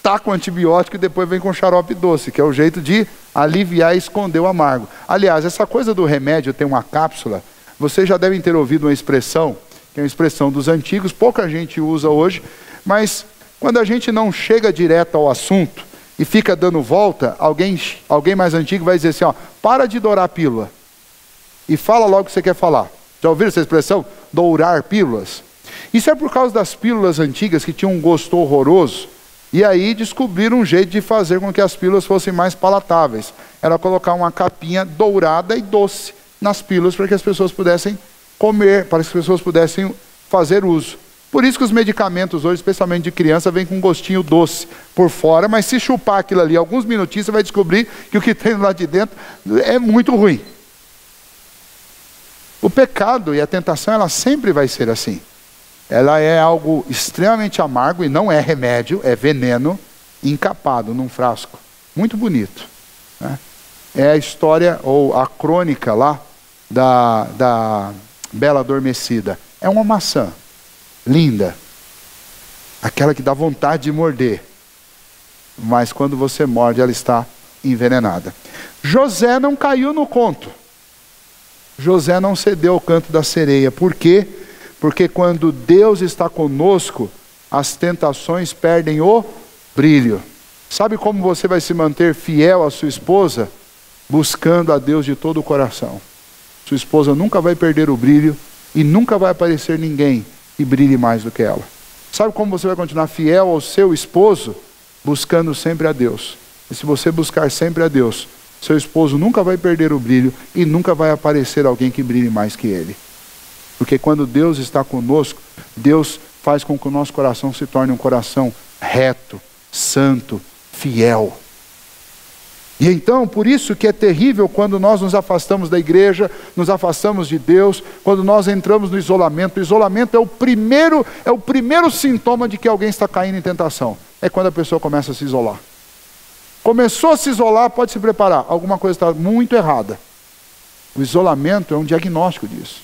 taca o antibiótico e depois vem com xarope doce, que é o jeito de aliviar e esconder o amargo. Aliás, essa coisa do remédio ter uma cápsula, vocês já devem ter ouvido uma expressão, que é uma expressão dos antigos, pouca gente usa hoje, mas quando a gente não chega direto ao assunto e fica dando volta, alguém mais antigo vai dizer assim, ó, para de dourar a pílula e fala logo o que você quer falar. Já ouviram essa expressão? Dourar pílulas? Isso é por causa das pílulas antigas que tinham um gosto horroroso, e aí descobriram um jeito de fazer com que as pílulas fossem mais palatáveis. Era colocar uma capinha dourada e doce nas pílulas para que as pessoas pudessem comer, para que as pessoas pudessem fazer uso. Por isso que os medicamentos hoje, especialmente de criança, vêm com um gostinho doce por fora, mas se chupar aquilo ali alguns minutinhos, você vai descobrir que o que tem lá de dentro é muito ruim. O pecado e a tentação, ela sempre vai ser assim. Ela é algo extremamente amargo e não é remédio, é veneno encapado num frasco. Muito bonito, né? É a história, ou a crônica lá, da Bela Adormecida. É uma maçã, linda. Aquela que dá vontade de morder. Mas quando você morde, ela está envenenada. José não caiu no conto. José não cedeu ao canto da sereia. Por quê? Porque quando Deus está conosco, as tentações perdem o brilho. Sabe como você vai se manter fiel à sua esposa? Buscando a Deus de todo o coração. Sua esposa nunca vai perder o brilho e nunca vai aparecer ninguém que brilhe mais do que ela. Sabe como você vai continuar fiel ao seu esposo? Buscando sempre a Deus. E se você buscar sempre a Deus, seu esposo nunca vai perder o brilho e nunca vai aparecer alguém que brilhe mais que ele. Porque quando Deus está conosco, Deus faz com que o nosso coração se torne um coração reto, santo, fiel. E então, por isso que é terrível quando nós nos afastamos da igreja, nos afastamos de Deus, quando nós entramos no isolamento. O isolamento é o primeiro sintoma de que alguém está caindo em tentação. É quando a pessoa começa a se isolar. Começou a se isolar, pode se preparar. Alguma coisa está muito errada. O isolamento é um diagnóstico disso.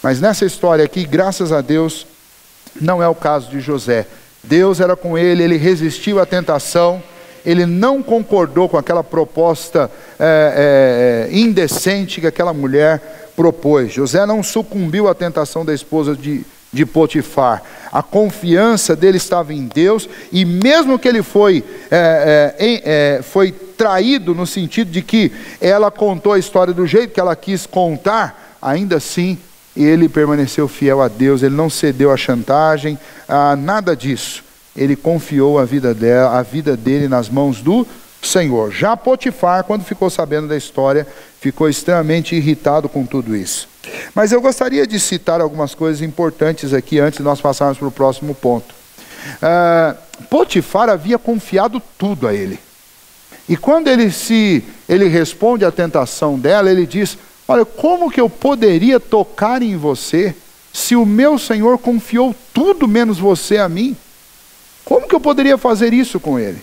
Mas nessa história aqui, graças a Deus, não é o caso de José. Deus era com ele, ele resistiu à tentação. Ele não concordou com aquela proposta indecente que aquela mulher propôs. José não sucumbiu à tentação da esposa de Potifar. A confiança dele estava em Deus, e mesmo que ele foi traído no sentido de que ela contou a história do jeito que ela quis contar, ainda assim ele permaneceu fiel a Deus, ele não cedeu à chantagem, a nada disso. Ele confiou a vida dele nas mãos do Senhor. Já Potifar, quando ficou sabendo da história, ficou extremamente irritado com tudo isso. Mas eu gostaria de citar algumas coisas importantes aqui, antes de nós passarmos para o próximo ponto. Potifar havia confiado tudo a ele. E quando ele responde à tentação dela, ele diz: olha, como que eu poderia tocar em você, se o meu Senhor confiou tudo menos você a mim? Como que eu poderia fazer isso com ele?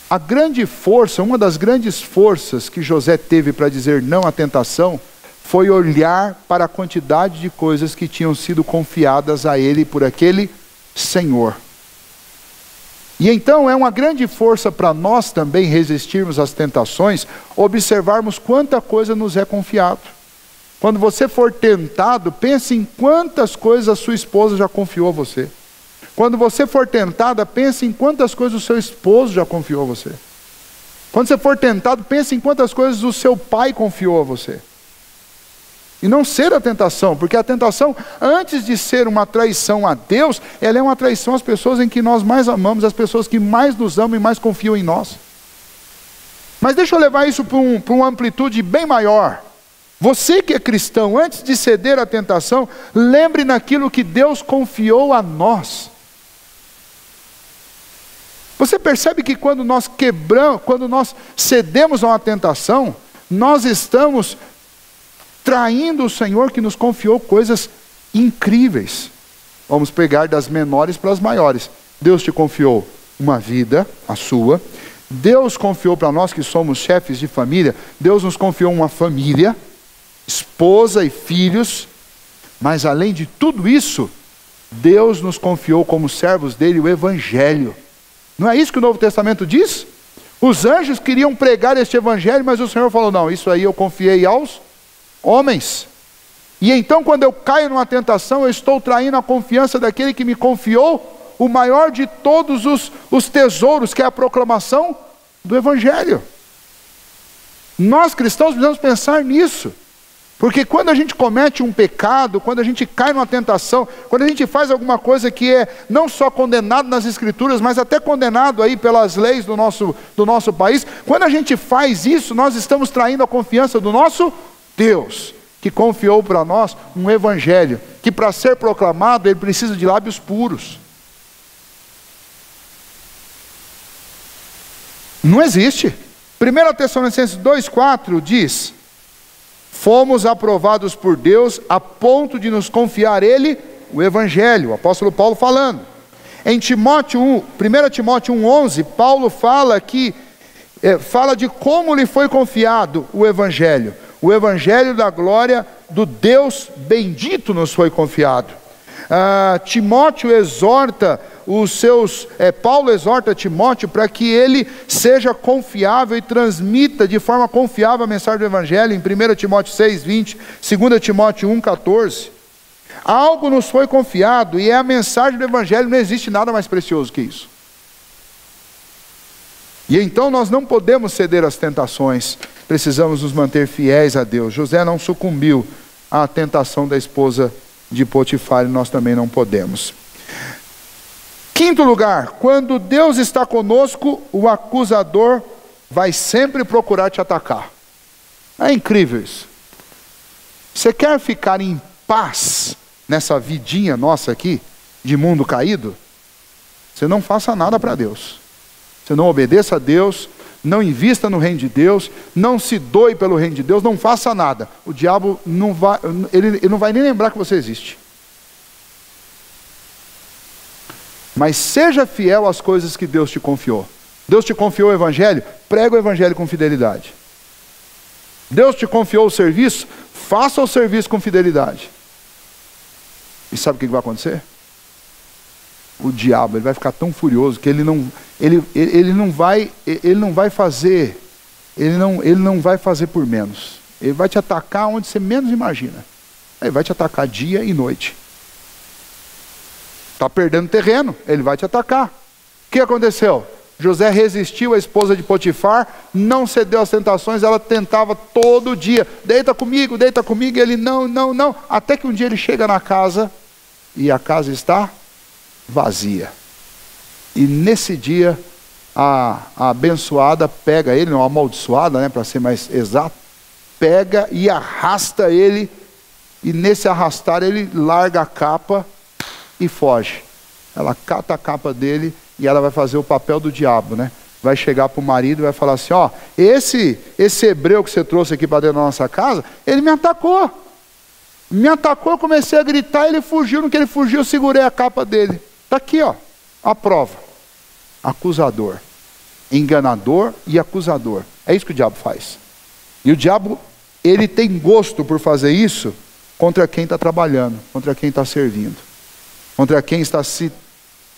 A grande força, uma das grandes forças que José teve para dizer não à tentação, foi olhar para a quantidade de coisas que tinham sido confiadas a ele por aquele Senhor. E então é uma grande força para nós também resistirmos às tentações, observarmos quanta coisa nos é confiado. Quando você for tentado, pense em quantas coisas a sua esposa já confiou a você. Quando você for tentada, pense em quantas coisas o seu esposo já confiou a você. Quando você for tentado, pense em quantas coisas o seu pai confiou a você. E não ser a tentação, porque a tentação, antes de ser uma traição a Deus, ela é uma traição às pessoas em que nós mais amamos, às pessoas que mais nos amam e mais confiam em nós. Mas deixa eu levar isso para uma amplitude bem maior. Você que é cristão, antes de ceder à tentação, lembre naquilo que Deus confiou a nós. Você percebe que quando nós cedemos a uma tentação, nós estamos traindo o Senhor que nos confiou coisas incríveis. Vamos pegar das menores para as maiores. Deus te confiou uma vida, a sua. Deus confiou para nós que somos chefes de família. Deus nos confiou uma família, esposa e filhos. Mas além de tudo isso, Deus nos confiou como servos dele o Evangelho. Não é isso que o Novo Testamento diz? Os anjos queriam pregar este Evangelho, mas o Senhor falou: não, isso aí eu confiei aos homens. E então quando eu caio numa tentação, eu estou traindo a confiança daquele que me confiou o maior de todos os tesouros, que é a proclamação do Evangelho. Nós cristãos precisamos pensar nisso. Porque quando a gente comete um pecado, quando a gente cai numa tentação, quando a gente faz alguma coisa que é não só condenado nas Escrituras, mas até condenado aí pelas leis do nosso país, quando a gente faz isso, nós estamos traindo a confiança do nosso Deus, que confiou para nós um Evangelho, que para ser proclamado, ele precisa de lábios puros. Não existe. 1 Tessalonicenses 2,4 diz: fomos aprovados por Deus a ponto de nos confiar Ele o Evangelho. O apóstolo Paulo falando. Em 1 Timóteo 1,11, Paulo fala de como lhe foi confiado o Evangelho. O Evangelho da glória do Deus bendito nos foi confiado. Paulo exorta Timóteo para que ele seja confiável e transmita de forma confiável a mensagem do Evangelho, em 1 Timóteo 6,20, 2 Timóteo 1,14. Algo nos foi confiado, e é a mensagem do Evangelho. Não existe nada mais precioso que isso. E então nós não podemos ceder às tentações, precisamos nos manter fiéis a Deus. José não sucumbiu à tentação da esposa de Potifar, e nós também não podemos. Quinto lugar, quando Deus está conosco, o acusador vai sempre procurar te atacar. É incrível isso. Você quer ficar em paz nessa vidinha nossa aqui, de mundo caído? Você não faça nada para Deus. Você não obedeça a Deus, não invista no reino de Deus, não se doe pelo reino de Deus, não faça nada. O diabo não vai, ele não vai nem lembrar que você existe. Mas seja fiel às coisas que Deus te confiou. Deus te confiou o evangelho, prega o evangelho com fidelidade. Deus te confiou o serviço, faça o serviço com fidelidade. E sabe o que vai acontecer? O diabo, ele vai ficar tão furioso que ele não vai fazer por menos. Ele vai te atacar onde você menos imagina. Ele vai te atacar dia e noite. Está perdendo terreno, ele vai te atacar. O que aconteceu? José resistiu à esposa de Potifar, não cedeu às tentações, ela tentava todo dia, deita comigo, e ele não, até que um dia ele chega na casa, e a casa está vazia. E nesse dia, a abençoada pega ele, não, a amaldiçoada, né, para ser mais exato, pega e arrasta ele, e nesse arrastar ele larga a capa e foge. Ela cata a capa dele, e ela vai fazer o papel do diabo, né? Vai chegar para o marido e vai falar assim, ó, esse hebreu que você trouxe aqui para dentro da nossa casa, ele me atacou, eu comecei a gritar, ele fugiu, no que ele fugiu eu segurei a capa dele. Está aqui, ó, a prova. Acusador, enganador e acusador. É isso que o diabo faz. E o diabo, ele tem gosto por fazer isso contra quem está trabalhando, contra quem está servindo, contra quem está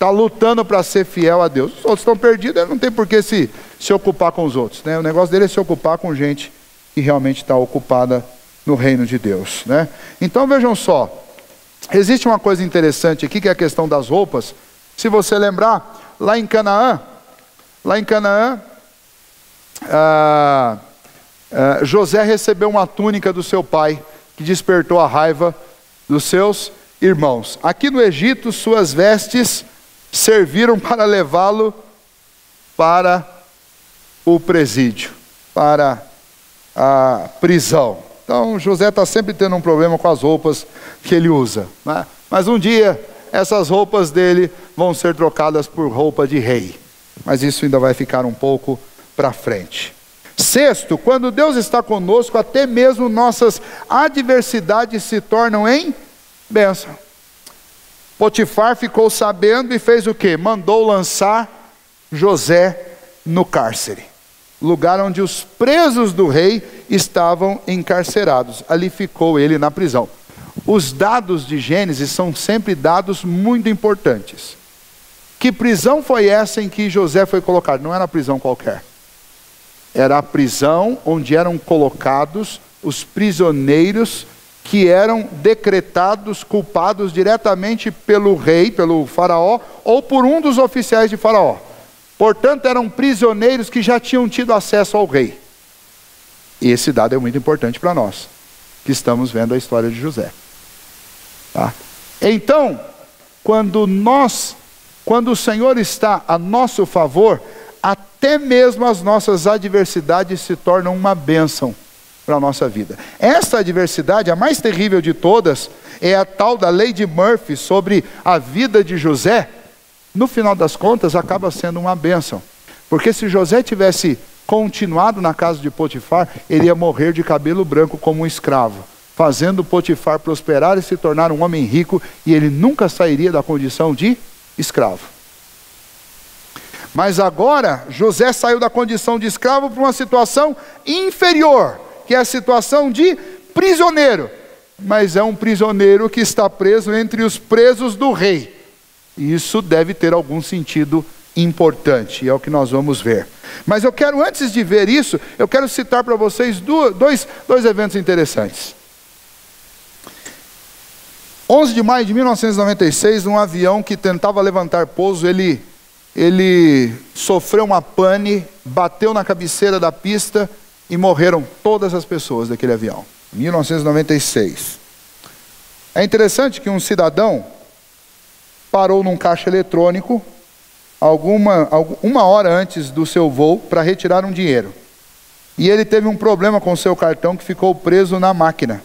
lutando para ser fiel a Deus. Os outros estão perdidos, ele não tem por que se ocupar com os outros, né? O negócio dele é se ocupar com gente que realmente está ocupada no reino de Deus, né? Então vejam só, existe uma coisa interessante aqui, que é a questão das roupas. Se você lembrar, lá em Canaã, José recebeu uma túnica do seu pai, que despertou a raiva dos seus irmãos. Aqui no Egito, suas vestes serviram para levá-lo para o presídio, para a prisão. Então José está sempre tendo um problema com as roupas que ele usa, né? Mas um dia essas roupas dele vão ser trocadas por roupa de rei. Mas isso ainda vai ficar um pouco para frente. Sexto, quando Deus está conosco, até mesmo nossas adversidades se tornam em bênção. Potifar ficou sabendo e fez o quê? Mandou lançar José no cárcere, lugar onde os presos do rei estavam encarcerados. Ali ficou ele na prisão. Os dados de Gênesis são sempre dados muito importantes. Que prisão foi essa em que José foi colocado? Não era prisão qualquer. Era a prisão onde eram colocados os prisioneiros que eram decretados culpados diretamente pelo rei, pelo faraó, ou por um dos oficiais de faraó. Portanto, eram prisioneiros que já tinham tido acesso ao rei. E esse dado é muito importante para nós, que estamos vendo a história de José. Tá? Então, quando o Senhor está a nosso favor, até mesmo as nossas adversidades se tornam uma bênção para a nossa vida. Esta adversidade, a mais terrível de todas, é a tal da lei de Murphy sobre a vida de José. No final das contas, acaba sendo uma bênção. Porque se José tivesse continuado na casa de Potifar, ele ia morrer de cabelo branco como um escravo, fazendo Potifar prosperar e se tornar um homem rico, e ele nunca sairia da condição de escravo. Mas agora, José saiu da condição de escravo para uma situação inferior, que é a situação de prisioneiro. Mas é um prisioneiro que está preso entre os presos do rei. E isso deve ter algum sentido importante, e é o que nós vamos ver. Mas eu quero, antes de ver isso, eu quero citar para vocês dois eventos interessantes. 11 de maio de 1996, um avião que tentava levantar pouso, ele sofreu uma pane, bateu na cabeceira da pista e morreram todas as pessoas daquele avião. 1996. É interessante que um cidadão parou num caixa eletrônico uma hora antes do seu voo para retirar um dinheiro. E ele teve um problema com o seu cartão que ficou preso na máquina.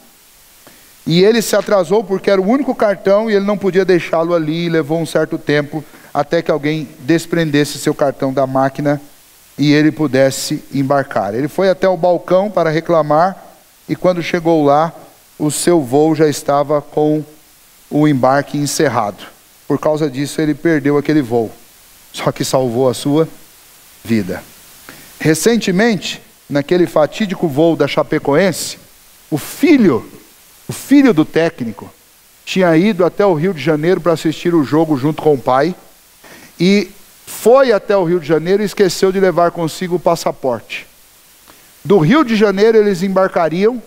E ele se atrasou porque era o único cartão e ele não podia deixá-lo ali, e levou um certo tempo até que alguém desprendesse seu cartão da máquina e ele pudesse embarcar. Ele foi até o balcão para reclamar, e quando chegou lá, o seu voo já estava com o embarque encerrado. Por causa disso, ele perdeu aquele voo, só que salvou a sua vida. Recentemente, naquele fatídico voo da Chapecoense, o filho do técnico tinha ido até o Rio de Janeiro para assistir o jogo junto com o pai, e foi até o Rio de Janeiro e esqueceu de levar consigo o passaporte. Do Rio de Janeiro eles embarcariam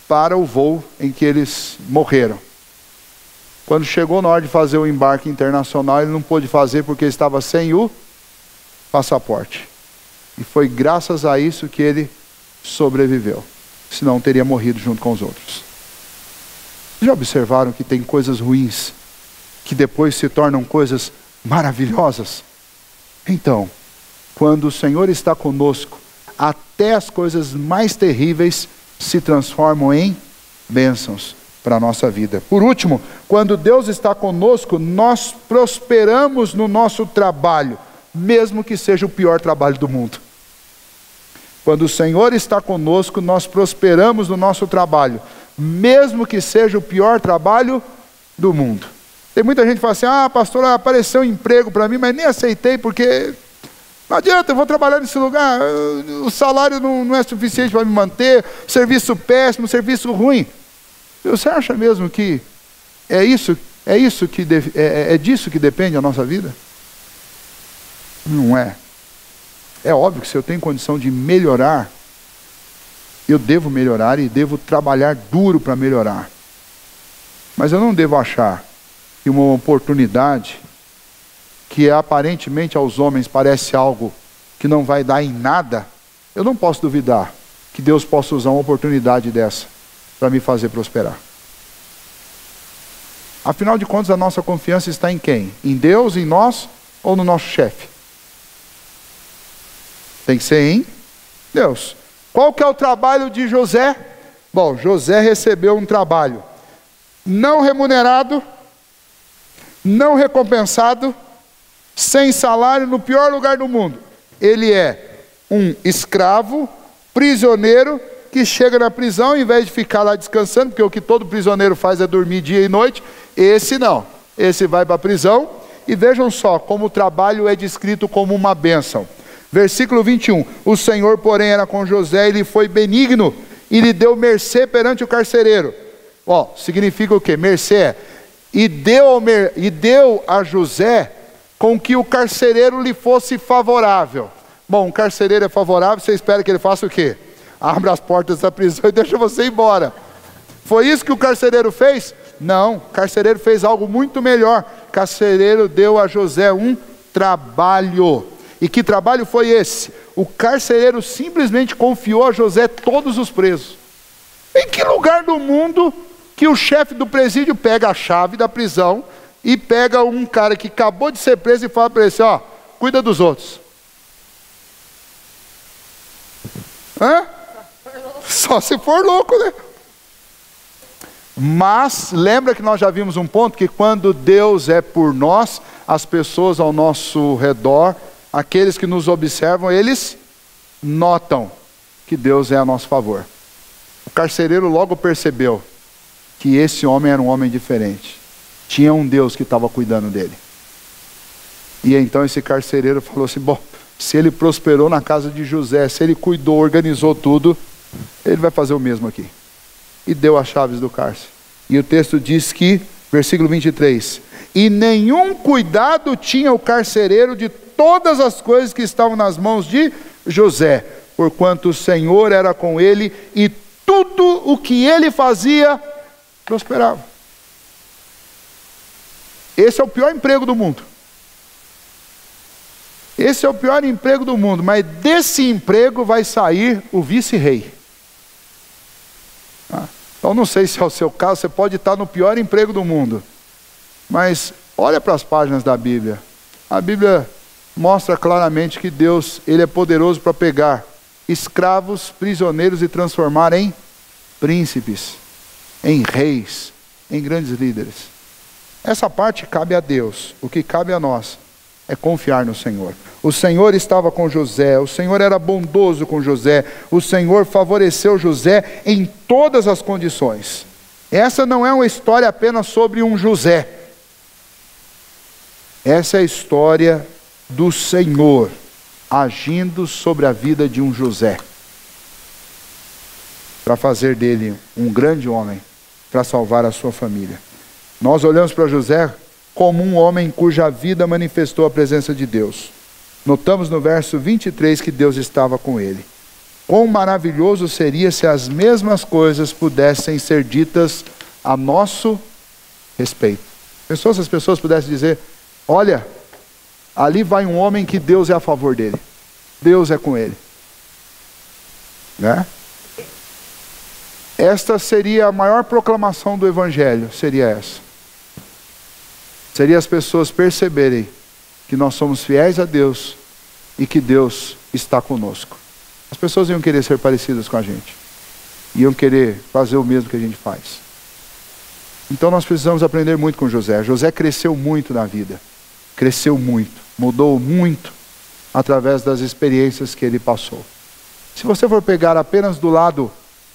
para o voo em que eles morreram. Quando chegou na hora de fazer o embarque internacional, ele não pôde fazer porque estava sem o passaporte. E foi graças a isso que ele sobreviveu. Senão teria morrido junto com os outros. Já observaram que tem coisas ruins que depois se tornam coisas maravilhosas? Então, quando o Senhor está conosco, até as coisas mais terríveis se transformam em bênçãos para a nossa vida. Por último, quando Deus está conosco, nós prosperamos no nosso trabalho, mesmo que seja o pior trabalho do mundo. Quando o Senhor está conosco, nós prosperamos no nosso trabalho, mesmo que seja o pior trabalho do mundo. Tem muita gente que fala assim: ah, pastor, apareceu um emprego para mim, mas nem aceitei porque não adianta, eu vou trabalhar nesse lugar, o salário não é suficiente para me manter, serviço péssimo, serviço ruim. Você acha mesmo que é disso que depende a nossa vida? Não é. É óbvio que se eu tenho condição de melhorar, eu devo melhorar e devo trabalhar duro para melhorar. Mas eu não devo achar que uma oportunidade que aparentemente aos homens parece algo que não vai dar em nada, eu não posso duvidar que Deus possa usar uma oportunidade dessa para me fazer prosperar. Afinal de contas, a nossa confiança está em quem? Em Deus, em nós ou no nosso chefe? Tem que ser em Deus. Qual que é o trabalho de José? Bom, José recebeu um trabalho não remunerado, não recompensado, sem salário, no pior lugar do mundo. Ele é um escravo, prisioneiro, que chega na prisão, em vez de ficar lá descansando, porque o que todo prisioneiro faz é dormir dia e noite, esse não. Esse vai para a prisão, e vejam só como o trabalho é descrito como uma bênção. Versículo 21, o Senhor, porém, era com José, e lhe foi benigno, e lhe deu mercê perante o carcereiro. Ó, significa o quê? Mercê. E deu a José com que o carcereiro lhe fosse favorável. Bom, um carcereiro é favorável, você espera que ele faça o quê? Abra as portas da prisão e deixa você ir embora. Foi isso que o carcereiro fez? Não, o carcereiro fez algo muito melhor. O carcereiro deu a José um trabalho. E que trabalho foi esse? O carcereiro simplesmente confiou a José todos os presos. Em que lugar do mundo que o chefe do presídio pega a chave da prisão e pega um cara que acabou de ser preso e fala para ele assim: ó, cuida dos outros? Hã? Só se for louco, né? Mas lembra que nós já vimos um ponto, que quando Deus é por nós, as pessoas ao nosso redor, aqueles que nos observam, eles notam que Deus é a nosso favor. O carcereiro logo percebeu que esse homem era um homem diferente. Tinha um Deus que estava cuidando dele. E então esse carcereiro falou assim: bom, se ele prosperou na casa de José, se ele cuidou, organizou tudo, ele vai fazer o mesmo aqui. E deu as chaves do cárcere. E o texto diz que, versículo 23, e nenhum cuidado tinha o carcereiro de todas as coisas que estavam nas mãos de José, porquanto o Senhor era com ele, e tudo o que ele fazia prosperava. Esse é o pior emprego do mundo. Esse é o pior emprego do mundo, mas desse emprego vai sair o vice-rei. Então não sei se é o seu caso, você pode estar no pior emprego do mundo, mas olha para as páginas da Bíblia. A Bíblia mostra claramente que Deus, Ele é poderoso para pegar escravos, prisioneiros e transformar em príncipes, em reis, em grandes líderes. Essa parte cabe a Deus. O que cabe a nós é confiar no Senhor. O Senhor estava com José, o Senhor era bondoso com José, o Senhor favoreceu José em todas as condições. Essa não é uma história apenas sobre um José. Essa é a história do Senhor agindo sobre a vida de um José, para fazer dele um grande homem, para salvar a sua família. Nós olhamos para José como um homem cuja vida manifestou a presença de Deus. Notamos no verso 23 que Deus estava com ele. Quão maravilhoso seria se as mesmas coisas pudessem ser ditas a nosso respeito. Pensou se as pessoas pudessem dizer: olha, ali vai um homem que Deus é a favor dele, Deus é com ele, né? Esta seria a maior proclamação do Evangelho, seria essa. Seria as pessoas perceberem que nós somos fiéis a Deus e que Deus está conosco. As pessoas iam querer ser parecidas com a gente, iam querer fazer o mesmo que a gente faz. Então nós precisamos aprender muito com José. José cresceu muito na vida, cresceu muito, mudou muito através das experiências que ele passou. Se você for pegar apenas do lado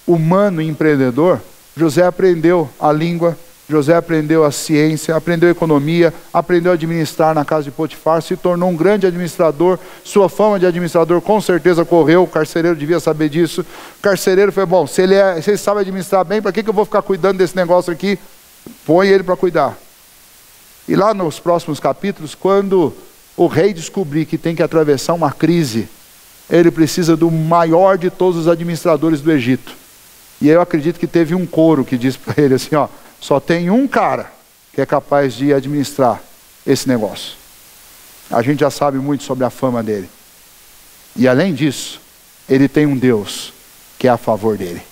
humano e empreendedor, José aprendeu a língua, José aprendeu a ciência, aprendeu a economia, aprendeu a administrar na casa de Potifar, se tornou um grande administrador. Sua fama de administrador com certeza correu, o carcereiro devia saber disso. O carcereiro foi: bom, se ele sabe administrar bem, para que eu vou ficar cuidando desse negócio aqui? Põe ele para cuidar. E lá nos próximos capítulos, quando o rei descobrir que tem que atravessar uma crise, ele precisa do maior de todos os administradores do Egito. E eu acredito que teve um coro que disse para ele assim: ó, só tem um cara que é capaz de administrar esse negócio. A gente já sabe muito sobre a fama dele. E além disso, ele tem um Deus que é a favor dele.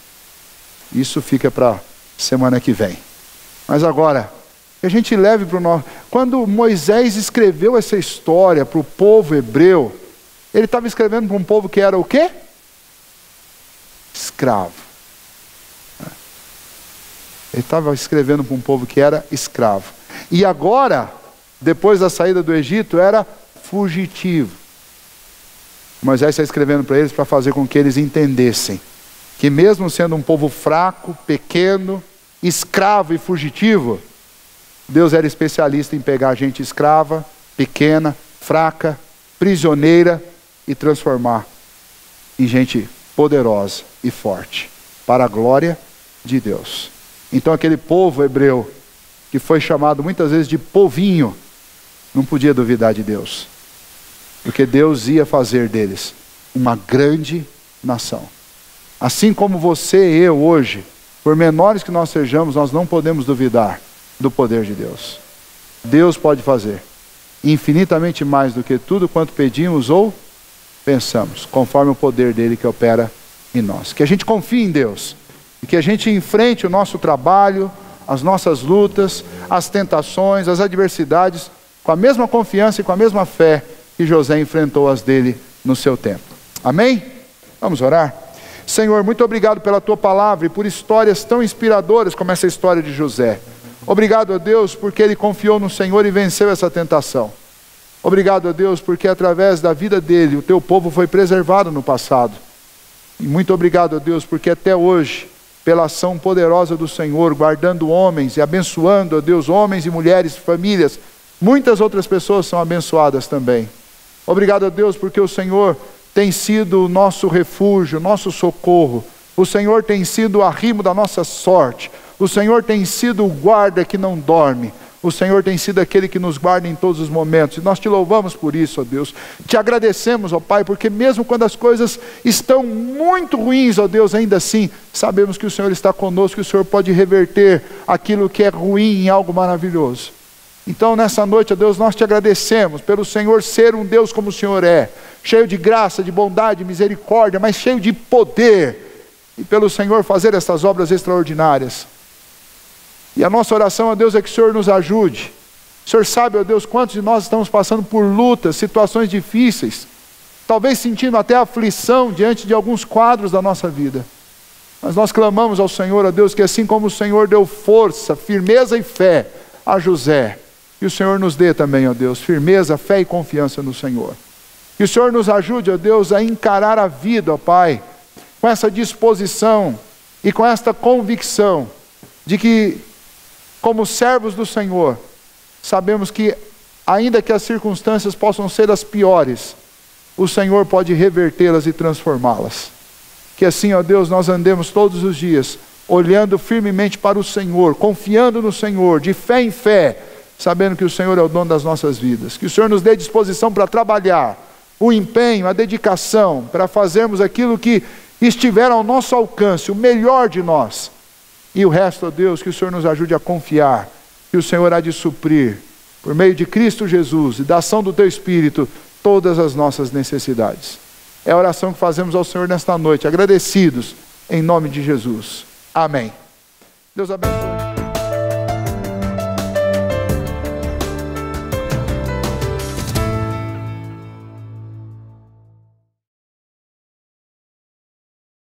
Isso fica para semana que vem. Mas agora, que a gente leve para o nosso... Quando Moisés escreveu essa história para o povo hebreu, ele estava escrevendo para um povo que era o quê? Escravo. Ele estava escrevendo para um povo que era escravo. E agora, depois da saída do Egito, era fugitivo. Moisés está escrevendo para eles para fazer com que eles entendessem que mesmo sendo um povo fraco, pequeno, escravo e fugitivo, Deus era especialista em pegar gente escrava, pequena, fraca, prisioneira e transformar em gente poderosa e forte, para a glória de Deus. Então aquele povo hebreu, que foi chamado muitas vezes de povinho, não podia duvidar de Deus, porque Deus ia fazer deles uma grande nação. Assim como você e eu hoje, por menores que nós sejamos, nós não podemos duvidar do poder de Deus. Deus pode fazer infinitamente mais do que tudo quanto pedimos ou pensamos, conforme o poder dele que opera em nós. Que a gente confie em Deus e que a gente enfrente o nosso trabalho, as nossas lutas, as tentações, as adversidades, com a mesma confiança e com a mesma fé que José enfrentou as dele no seu tempo. Amém? Vamos orar? Senhor, muito obrigado pela tua palavra e por histórias tão inspiradoras como essa história de José. Obrigado a Deus porque ele confiou no Senhor e venceu essa tentação. Obrigado a Deus porque através da vida dele o teu povo foi preservado no passado. E muito obrigado a Deus porque até hoje, pela ação poderosa do Senhor, guardando homens e abençoando a Deus, homens e mulheres, famílias, muitas outras pessoas são abençoadas também. Obrigado a Deus porque o Senhor tem sido o nosso refúgio, nosso socorro. O Senhor tem sido o arrimo da nossa sorte. O Senhor tem sido o guarda que não dorme. O Senhor tem sido aquele que nos guarda em todos os momentos. E nós te louvamos por isso, ó Deus. Te agradecemos, ó Pai, porque mesmo quando as coisas estão muito ruins, ó Deus, ainda assim, sabemos que o Senhor está conosco, que o Senhor pode reverter aquilo que é ruim em algo maravilhoso. Então, nessa noite, ó Deus, nós te agradecemos pelo Senhor ser um Deus como o Senhor é, cheio de graça, de bondade, misericórdia, mas cheio de poder, e pelo Senhor fazer essas obras extraordinárias. E a nossa oração, ó Deus, é que o Senhor nos ajude. O Senhor sabe, ó Deus, quantos de nós estamos passando por lutas, situações difíceis, talvez sentindo até aflição diante de alguns quadros da nossa vida. Mas nós clamamos ao Senhor, ó Deus, que assim como o Senhor deu força, firmeza e fé a José. Que o Senhor nos dê também, ó Deus, firmeza, fé e confiança no Senhor. Que o Senhor nos ajude, ó Deus, a encarar a vida, ó Pai, com essa disposição e com esta convicção de que, como servos do Senhor, sabemos que, ainda que as circunstâncias possam ser as piores, o Senhor pode revertê-las e transformá-las. Que assim, ó Deus, nós andemos todos os dias, olhando firmemente para o Senhor, confiando no Senhor, de fé em fé, sabendo que o Senhor é o dono das nossas vidas. Que o Senhor nos dê disposição para trabalhar, o empenho, a dedicação, para fazermos aquilo que estiver ao nosso alcance, o melhor de nós. E o resto, ó Deus, que o Senhor nos ajude a confiar, que o Senhor há de suprir, por meio de Cristo Jesus e da ação do Teu Espírito, todas as nossas necessidades. É a oração que fazemos ao Senhor nesta noite, agradecidos, em nome de Jesus. Amém. Deus abençoe.